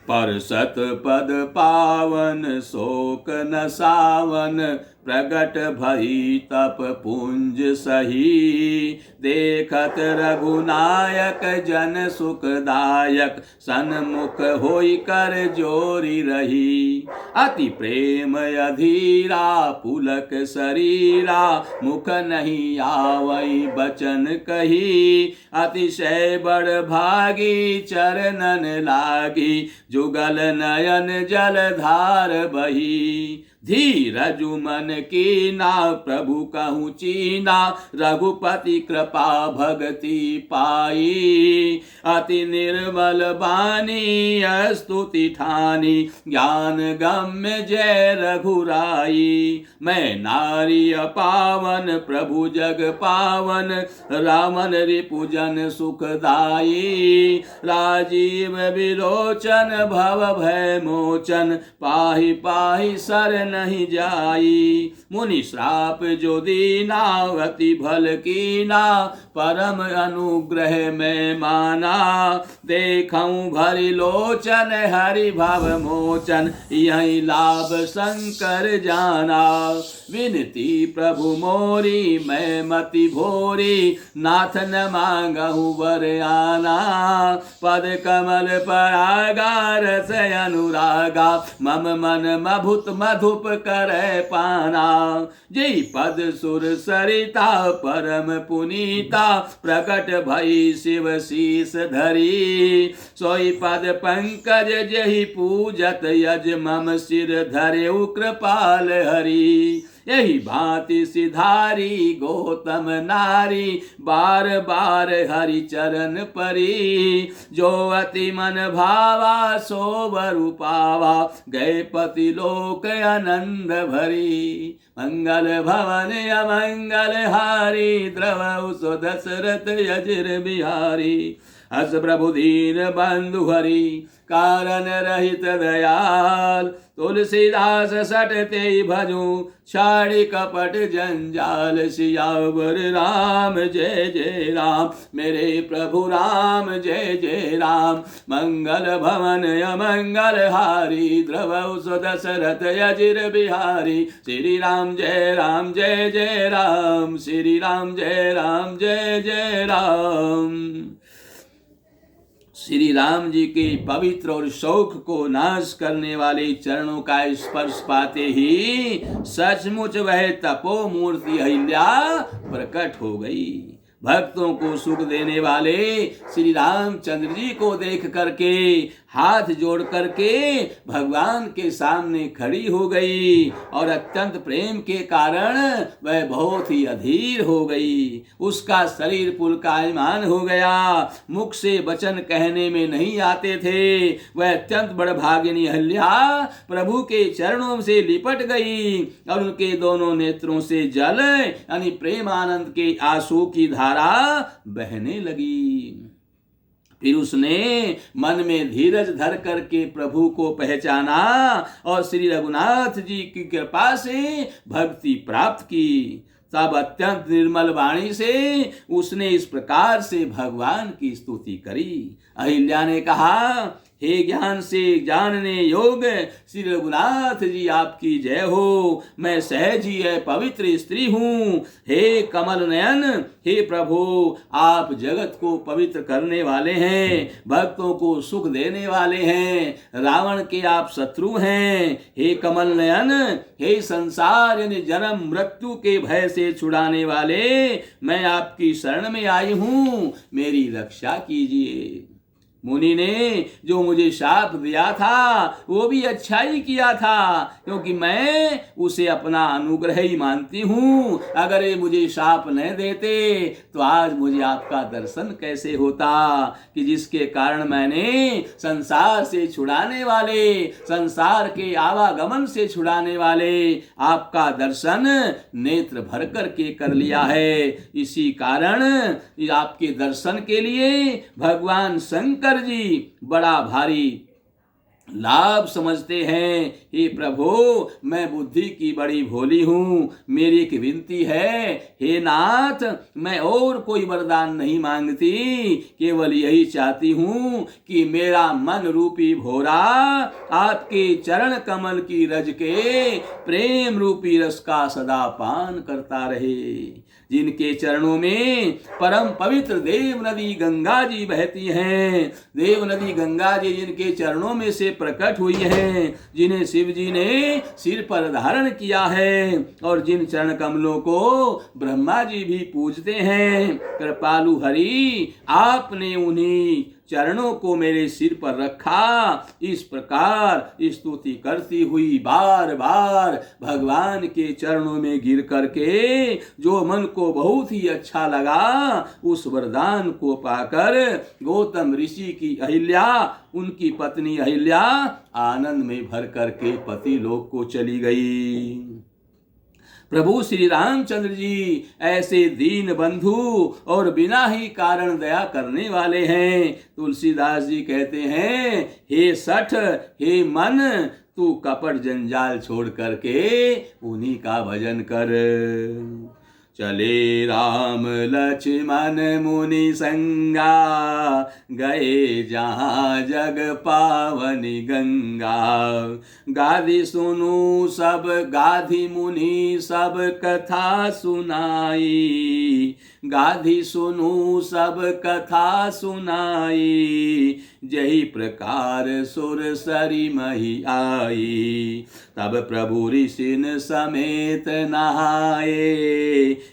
पर सत पद पावन शोक न सावन, प्रगट भई तप पुंज सही। देखत रघुनायक जन सुखदायक, सन्मुख होई कर जोरी रही। अति प्रेम अधीरा पुलक शरीरा, मुख नहीं आवई बचन कही। अतिशय बड़ भागी चरणन लागी, जुगल नयन जलधार बही। धीरजु मन कीना प्रभु कहूँ चीना, रघुपति कृपा भगति पाई। अति निर्मल बानी स्तुति ठानी, ज्ञान गम्य जय रघुराई। मैं नारी पावन प्रभु जग पावन, रामन रिपुजन सुखदाई। राजीव विलोचन भव भय मोचन, पाहि पाहि शरण नहीं जाई। मुनि श्राप जो दीना, अति भल कीना, परम अनुग्रह में माना। देखऊं भरी लोचन हरि भव मोचन, यही लाभ शंकर जाना। विनती प्रभु मोरी मैं मति भोरी, नाथ न मांगहु वर आना। पद कमल परागा रस अनुरागा, मम मन मभुत मधुप करे पाना। जय पद सुर सरिता परम पुनीता, प्रकट भई शिव शीस धरी। सोई पद पंकज जहि पूजत यज, मम सिर धरे कृपाल हरि। यही भांति सिधारी गौतम नारी, बार बार हरि चरण परी। जो अति मन भावा सो वरु पावा, गए पति लोक आनंद भरी। मंगल भवन अमंगल हारी, द्रव सो दशरथ यजिर बिहारी। हस प्रभु दीन बंधु हरि, कारण रहित दयाल। तुलसीदास सटते भजू, छाड़ी कपट जंजाल। सियावर राम जय जय राम, मेरे प्रभु राम जय जय राम। मंगल भवन अमंगल हारी, द्रव सो दशरथ यजिर बिहारी। श्री राम जय जय राम, श्री राम जय जय राम। श्री राम जी के पवित्र और शौक को नाश करने वाले चरणों का स्पर्श पाते ही सचमुच वह तपो मूर्ति अहिल्या प्रकट हो गई। भक्तों को सुख देने वाले श्री रामचंद्र जी को देख करके हाथ जोड़ करके भगवान के सामने खड़ी हो गई और अत्यंत प्रेम के कारण वह बहुत ही अधीर हो गई। उसका शरीर पुलकायमान हो गया, मुख से वचन कहने में नहीं आते थे। वह अत्यंत बड़भागिनी अहिल्या प्रभु के चरणों से लिपट गई और उनके दोनों नेत्रों से जल यानी प्रेमानंद के आंसू की धारा बहने लगी। फिर उसने मन में धीरज धर करके प्रभु को पहचाना और श्री रघुनाथ जी की कृपा से भक्ति प्राप्त की। तब अत्यंत निर्मल वाणी से उसने इस प्रकार से भगवान की स्तुति करी। अहिल्या ने कहा, हे ज्ञान से जानने योग श्री रघुनाथ जी आपकी जय हो। मैं सहज ही है पवित्र स्त्री हूँ। हे कमल नयन, हे प्रभु आप जगत को पवित्र करने वाले हैं, भक्तों को सुख देने वाले हैं, रावण के आप शत्रु हैं। हे कमल नयन, हे संसार यानी जन्म मृत्यु के भय से छुड़ाने वाले, मैं आपकी शरण में आई हूँ, मेरी रक्षा कीजिए। मुनि ने जो मुझे शाप दिया था वो भी अच्छा ही किया था, क्योंकि मैं उसे अपना अनुग्रह ही मानती हूँ। अगर ये मुझे शाप न देते तो आज मुझे आपका दर्शन कैसे होता, कि जिसके कारण मैंने संसार से छुड़ाने वाले, संसार के आवागमन से छुड़ाने वाले आपका दर्शन नेत्र भर करके कर लिया है। इसी कारण आपके दर्शन के लिए भगवान शंकर जी बड़ा भारी लाभ समझते हैं। हे प्रभु मैं बुद्धि की बड़ी भोली हूँ, मेरी एक विनती है, हे नाथ मैं और कोई वरदान नहीं मांगती, केवल यही चाहती हूँ कि मेरा मन रूपी भोरा आपके चरण कमल की रज के प्रेम रूपी रस का सदा पान करता रहे। जिनके चरणों में परम पवित्र देव नदी गंगा जी बहती हैं, देव नदी गंगा जी जिनके चरणों में से प्रकट हुई हैं, जिन्हें शिव जी ने सिर पर धारण किया है और जिन चरण कमलों को ब्रह्मा जी भी पूजते हैं, कृपालु हरि आपने उन्हीं चरणों को मेरे सिर पर रखा। इस प्रकार स्तुति करती हुई बार बार भगवान के चरणों में गिर करके जो मन को बहुत ही अच्छा लगा, उस वरदान को पाकर गौतम ऋषि की अहिल्या, उनकी पत्नी अहिल्या आनंद में भर करके पति लोक को चली गई। प्रभु श्री रामचंद्र जी ऐसे दीन बंधु और बिना ही कारण दया करने वाले हैं। तुलसीदास जी कहते हैं, हे सठ हे मन तू कपट जंजाल छोड़ करके उन्हीं का भजन कर। चले राम लक्ष्मण मुनि संगा, गए जहाँ जग पावनी गंगा। गाधी सुनु सब गाधी मुनि सब कथा सुनाई, गाधी सुनु सब कथा सुनाई। जही प्रकार सुर सरी मही आई, तब प्रभु ऋषिन समेत नहाए।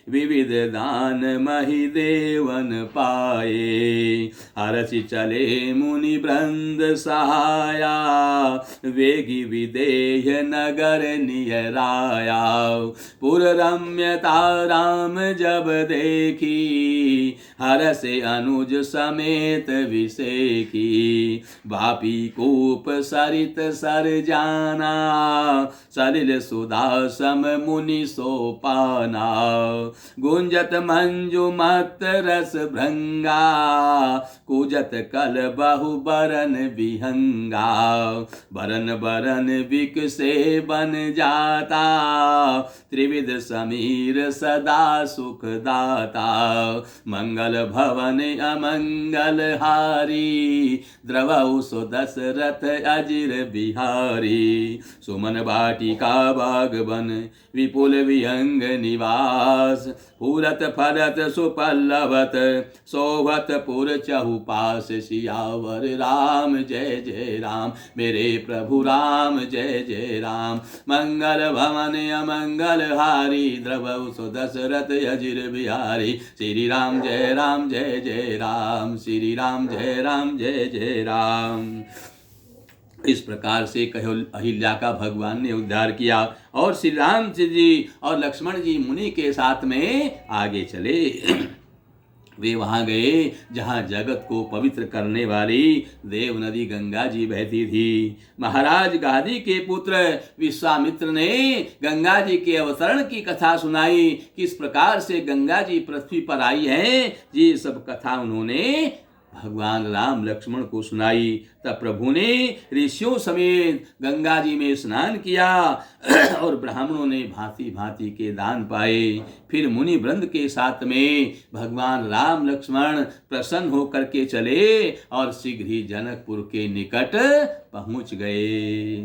विविध दान मही देवन पाए, हरसि चले मुनि वृंद सहाया। वेगी विदेह नगर नियराया, पुर रम्यता राम जब देखी। हरसे अनुज समेत विषेकी, बापी कूप सरित सर जाना। सलिल सुधा सम मुनि सोपाना, गुंजत मंजु मत रस भृंगा। कुजत कल बहु बरन विहंगा, बरन बरन विकसे बन जाता। त्रिविध समीर सदा सुख दाता, मंगल भवन अमंगल हारी। द्रवौ सो दशरथ अजिर बिहारी, सुमन वाटिका बाग बन विपुल विहंग निवास। फूलत फरत सुपल्लवत शोभत पुर चहुपास सियावर राम जय जय राम, मेरे प्रभु राम जय जय राम। मंगल भवन अमंगल हारी द्रवौ सो दशरथ अजिर बिहारी, श्री राम जय जय राम, श्री राम जय जय राम। इस प्रकार से कहो अहिल्या का भगवान ने उद्धार किया और श्री राम जी और लक्ष्मण जी मुनि के साथ में आगे चले। वे वहां गए जहां जगत को पवित्र करने वाली देव नदी गंगा जी बहती थी। महाराज गादी के पुत्र विश्वामित्र ने गंगा जी के अवतरण की कथा सुनाई, किस प्रकार से गंगा जी पृथ्वी पर आई है। ये सब कथा उन्होंने भगवान राम लक्ष्मण को सुनाई। तब प्रभु ने ऋषियों समेत गंगा जी में स्नान किया और ब्राह्मणों ने भांति भांति के दान पाए। फिर मुनि वृंद के साथ में भगवान राम लक्ष्मण प्रसन्न होकर के चले और शीघ्र ही जनकपुर के निकट पहुंच गए।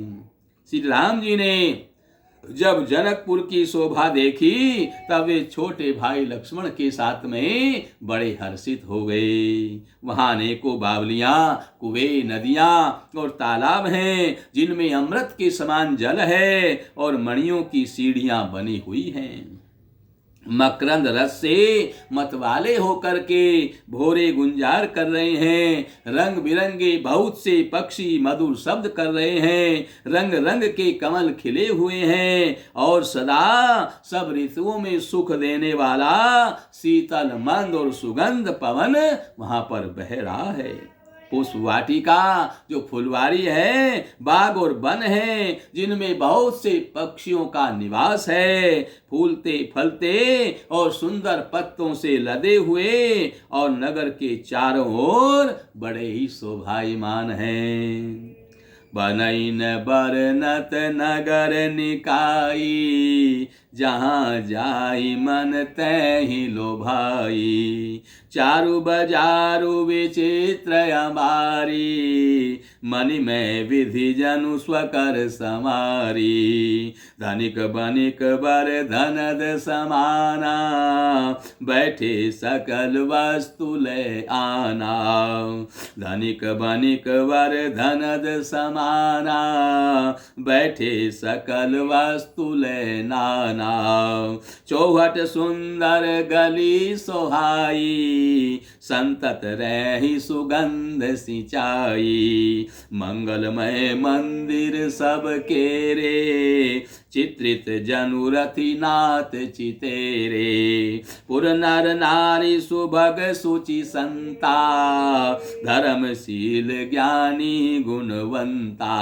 श्री राम जी ने जब जनकपुर की शोभा देखी तब वे छोटे भाई लक्ष्मण के साथ में बड़े हर्षित हो गए। वहां अनेकों बावलियां, कुएं, नदियां और तालाब हैं जिनमें अमृत के समान जल है और मणियों की सीढ़ियां बनी हुई हैं। मकरंद रस से मतवाले होकर के भोरे गुंजार कर रहे हैं। रंग बिरंगे बहुत से पक्षी मधुर शब्द कर रहे हैं। रंग रंग के कमल खिले हुए हैं और सदा सब ऋतुओं में सुख देने वाला शीतल मंद और सुगंध पवन वहां पर बह रहा है। पुष्प वाटिका जो फुलवारी है, बाग और वन है जिनमें बहुत से पक्षियों का निवास है। फूलते फलते और सुंदर पत्तों से लदे हुए और नगर के चारों ओर बड़े ही शोभायमान हैं। बनैन बरनत नगर निकाई, जहाँ जाई मन तहि लोभाई। चारु बजारु विचित्र अमारी, मनि में विधि जनु स्वकर समारी। धनिक बनिक बर धनद समाना, बैठे सकल वस्तु ले आना। धनिक बनिक बर धनद समाना, बैठे सकल वस्तु ले नाना। चौहट सुंदर गली सोहाई, संतत रही सुगंध सिंचाई। मंगलमय मंदिर सबके रे, चित्रित जनुरथि नाथ चितेरे। पुर नर नारी सुभग सुचि संता, धर्मशील ज्ञानी गुणवंता।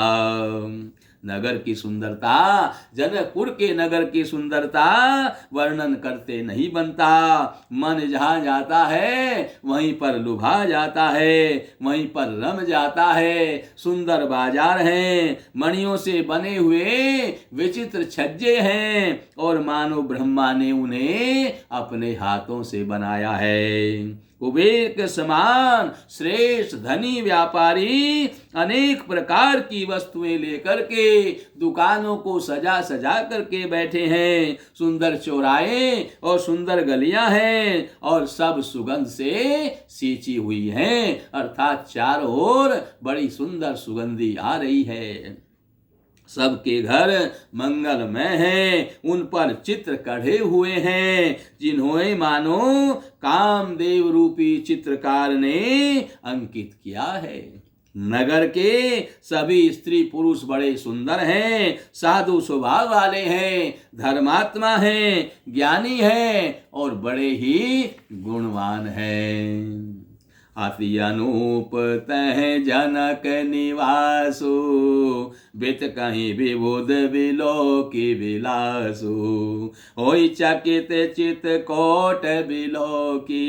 नगर की सुंदरता, जनकपुर के नगर की सुंदरता वर्णन करते नहीं बनता। मन जहाँ जाता है वहीं पर लुभा जाता है, वहीं पर रम जाता है। सुंदर बाजार हैं, मणियों से बने हुए विचित्र छज्जे हैं और मानो ब्रह्मा ने उन्हें अपने हाथों से बनाया है। कुबेर के समान श्रेष्ठ धनी व्यापारी अनेक प्रकार की वस्तुएं लेकर के दुकानों को सजा सजा करके बैठे हैं। सुंदर चौराहे और सुंदर गलियां हैं और सब सुगंध से सींची हुई हैं, अर्थात चारों ओर बड़ी सुंदर सुगंधी आ रही है। सबके घर मंगलमय हैं, उन पर चित्र कढ़े हुए हैं जिन्होंने मानो कामदेव रूपी चित्रकार ने अंकित किया है। नगर के सभी स्त्री पुरुष बड़े सुंदर हैं, साधु स्वभाव वाले हैं, धर्मात्मा हैं, ज्ञानी हैं और बड़े ही गुणवान हैं। अति अनूप तह जनक निवासु, बित कहीं विबुध विलोकी विलासु। होई चकित चित कोट विलोकी,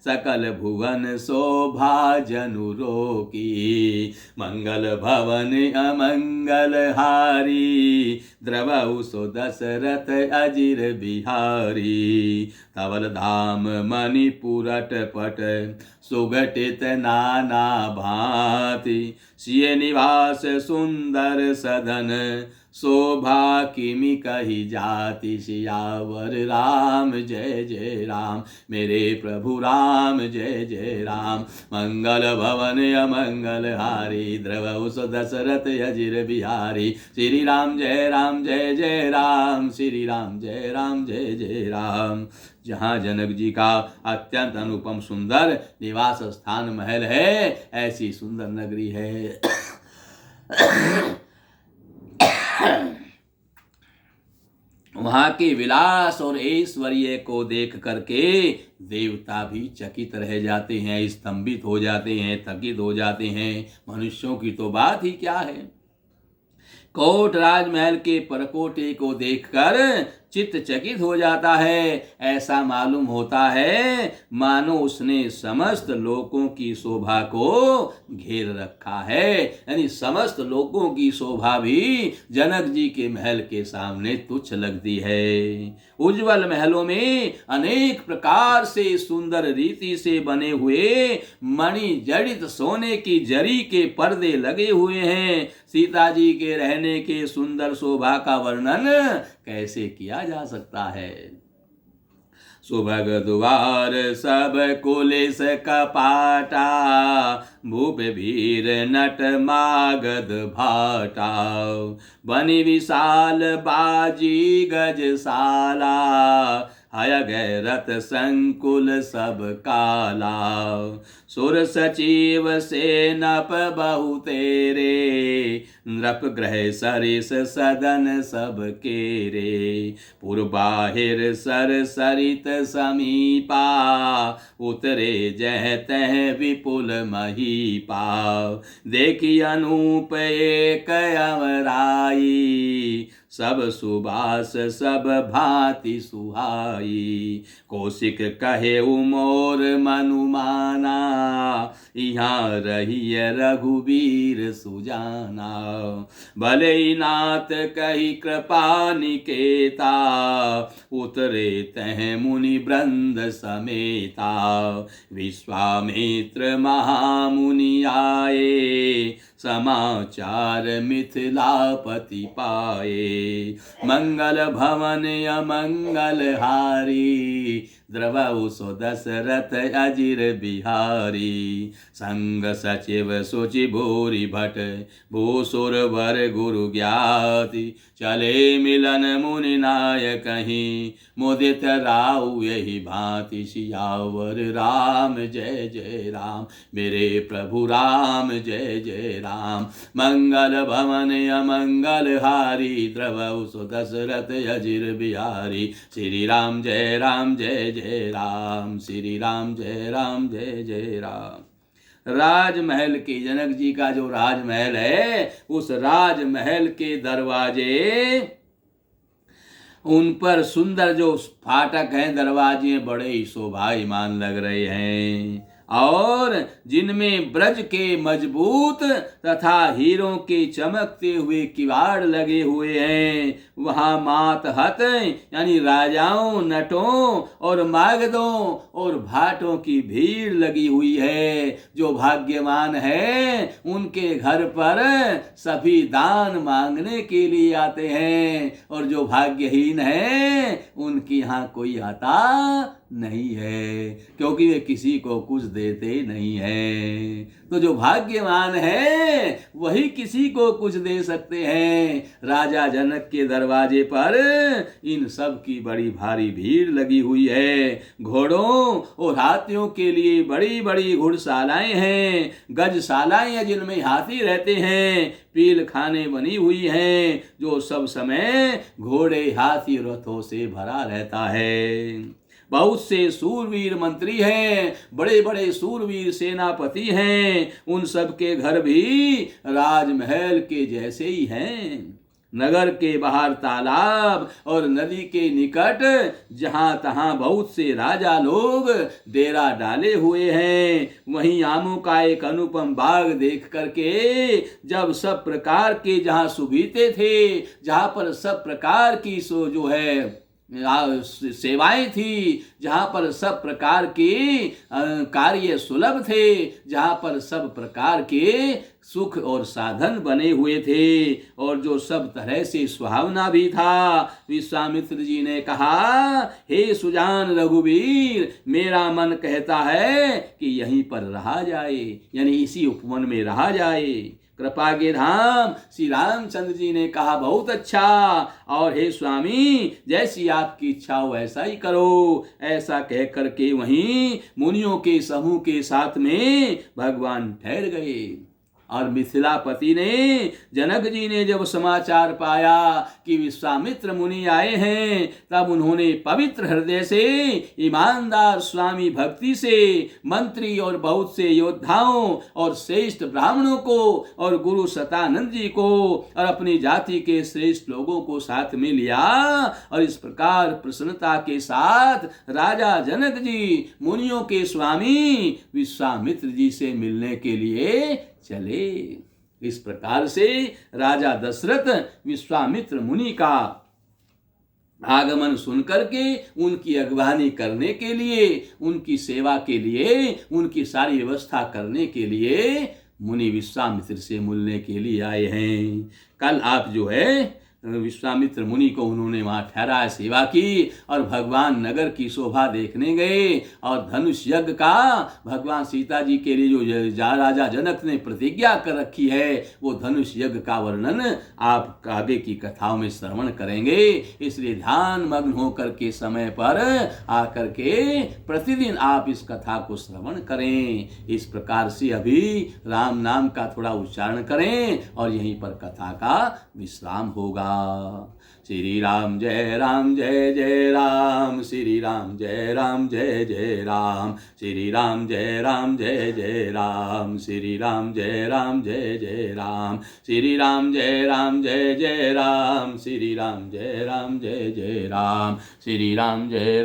सकल भुवन शोभा जनु रोकी। मंगल भवन अमंगल हारी, द्रवौ सो दशरथ अजिर बिहारी। धवल धाम मणिपुरट पट, सुघटित नाना भांति। सिय निवास सुंदर सदन, शोभा किमि कही जाति सियावर राम जय जय राम, मेरे प्रभु राम जय जय राम। मंगल भवन अमंगल हारी, द्रवहु सो दशरथ अजिर बिहारी। श्री राम जय जय राम, श्री राम जय जय राम। जहाँ जनक जी का अत्यंत अनुपम सुंदर निवास स्थान महल है, ऐसी सुंदर नगरी है। वहां के विलास और ऐश्वर्य को देख करके देवता भी चकित रह जाते हैं, स्तंभित हो जाते हैं, थकित हो जाते हैं। मनुष्यों की तो बात ही क्या है। कोट राजमहल के परकोटे को देखकर चित्त चकित हो जाता है। ऐसा मालूम होता है मानो उसने समस्त लोकों की शोभा को घेर रखा है, यानी समस्त लोकों की शोभा भी जनक जी के महल के सामने तुच्छ लगती है। उज्जवल महलों में अनेक प्रकार से सुंदर रीति से बने हुए मणि जड़ित सोने की जरी के पर्दे लगे हुए हैं। सीता जी के रहने के सुंदर शोभा का वर्णन कैसे किया जा सकता है। सुभग द्वार सब कुलिस कपाटा, भूप भीर नट मागध भाटा। बनी विशाल बाजी गजशाला, हय गैरत संकुल सब काला। सुर सचिव सेनप बहु तेरे, नृप ग्रह सरिस सदन सब केरे। पुरबाहिर सर सरित समीपा, उतरे जह तह विपुल महीपा। देखी अनूप एक अमराई, सब सुबास सब भांति सुहाई। कौशिक कहे उमोर मनुमाना, यहाँ रहिए रघुवीर सुजाना। भले नाथ कही कृपा निकेता, उतरे तह मुनि वृंद समेता। विश्वामित्र महामुनि आए, समाचार मिथिलापति पाए। मंगल भवन अमंगल हारी, द्रवहु सो दशरथ अजिर बिहारी। संग सचिव सुचि भूरि भट, भूसुर वर गुरु ज्ञाति। चले मिलन मुनि नाय कहीं, मुदित राउ यही भांति। सियावर राम जय जय राम, मेरे प्रभु राम जय जय राम। मंगल भवन अमंगल हारी, द्रवहु सो दशरथ अजिर बिहारी। श्री राम जय जय राम, श्री राम जय जय राम। राजमहल के जनक जी का जो राजमहल है, उस राजमहल के दरवाजे, उन पर सुंदर जो फाटक हैं, दरवाजे बड़े ही शोभायमान लग रहे हैं। और जिनमें ब्रज के मजबूत तथा हीरों के चमकते हुए किवाड़ लगे हुए हैं। वहाँ मातहत यानी राजाओं, नटों और मागधों और भाटों की भीड़ लगी हुई है। जो भाग्यवान है उनके घर पर सभी दान मांगने के लिए आते हैं, और जो भाग्यहीन है उनके यहाँ कोई आता नहीं है, क्योंकि वे किसी को कुछ देते नहीं है। तो जो भाग्यवान है वही किसी को कुछ दे सकते हैं। राजा जनक के दरवाजे पर इन सब की बड़ी भारी भीड़ लगी हुई है। घोड़ों और हाथियों के लिए बड़ी बड़ी घुड़शालाएं हैं, गजशालाएं हैं जिनमें हाथी रहते हैं। पील खाने बनी हुई हैं, जो सब समय घोड़े हाथी रथों से भरा रहता है। बहुत से सूरवीर मंत्री हैं, बड़े बड़े सूरवीर सेनापति हैं। उन सब के घर भी राजमहल के जैसे ही हैं। नगर के बाहर तालाब और नदी के निकट जहां तहां बहुत से राजा लोग डेरा डाले हुए हैं। वहीं आमों का एक अनुपम बाग देख करके जब सब प्रकार के जहां सुविधे थे, जहां पर सब प्रकार की जो है सेवाएं थी, जहाँ पर सब प्रकार के कार्य सुलभ थे, जहाँ पर सब प्रकार के सुख और साधन बने हुए थे, और जो सब तरह से सुहावना भी था। विश्वामित्र जी ने कहा, हे सुजान रघुवीर, मेरा मन कहता है कि यहीं पर रहा जाए, यानी इसी उपवन में रहा जाए। कृपा के धाम श्री रामचंद्र जी ने कहा, बहुत अच्छा, और हे स्वामी, जैसी आपकी इच्छा हो ऐसा ही करो। ऐसा कह करके वहीं मुनियों के समूह के साथ में भगवान ठहर गए। और मिथिलापति ने, जनक जी ने जब समाचार पाया कि विश्वामित्र मुनि आए हैं, तब उन्होंने पवित्र हृदय से, ईमानदार स्वामी भक्ति से मंत्री और बहुत से योद्धाओं और श्रेष्ठ ब्राह्मणों को और गुरु सतानंद जी को और अपनी जाति के श्रेष्ठ लोगों को साथ में लिया, और इस प्रकार प्रसन्नता के साथ राजा जनक जी मुनियों के स्वामी विश्वामित्र जी से मिलने के लिए चले। इस प्रकार से राजा दशरथ विश्वामित्र मुनि का आगमन सुनकर के उनकी अगवानी करने के लिए, उनकी सेवा के लिए, उनकी सारी व्यवस्था करने के लिए मुनि विश्वामित्र से मिलने के लिए आए हैं। कल आप जो है विश्वामित्र मुनि को उन्होंने वहाँ ठहराया, सेवा की, और भगवान नगर की शोभा देखने गए, और धनुष यज्ञ का भगवान सीता जी के लिए जो राजा जनक ने प्रतिज्ञा कर रखी है, वो धनुष यज्ञ का वर्णन आप आगे की कथाओं में श्रवण करेंगे। इसलिए ध्यान मग्न होकर के समय पर आकर के प्रतिदिन आप इस कथा को श्रवण करें। इस प्रकार से अभी राम नाम का थोड़ा उच्चारण करें, और यहीं पर कथा का विश्राम होगा। श्री राम जय जय राम, श्री राम जय जय राम, श्री राम जय जय राम, श्री राम जय जय राम, श्री राम जय जय राम, श्री राम जय जय राम, श्री राम जय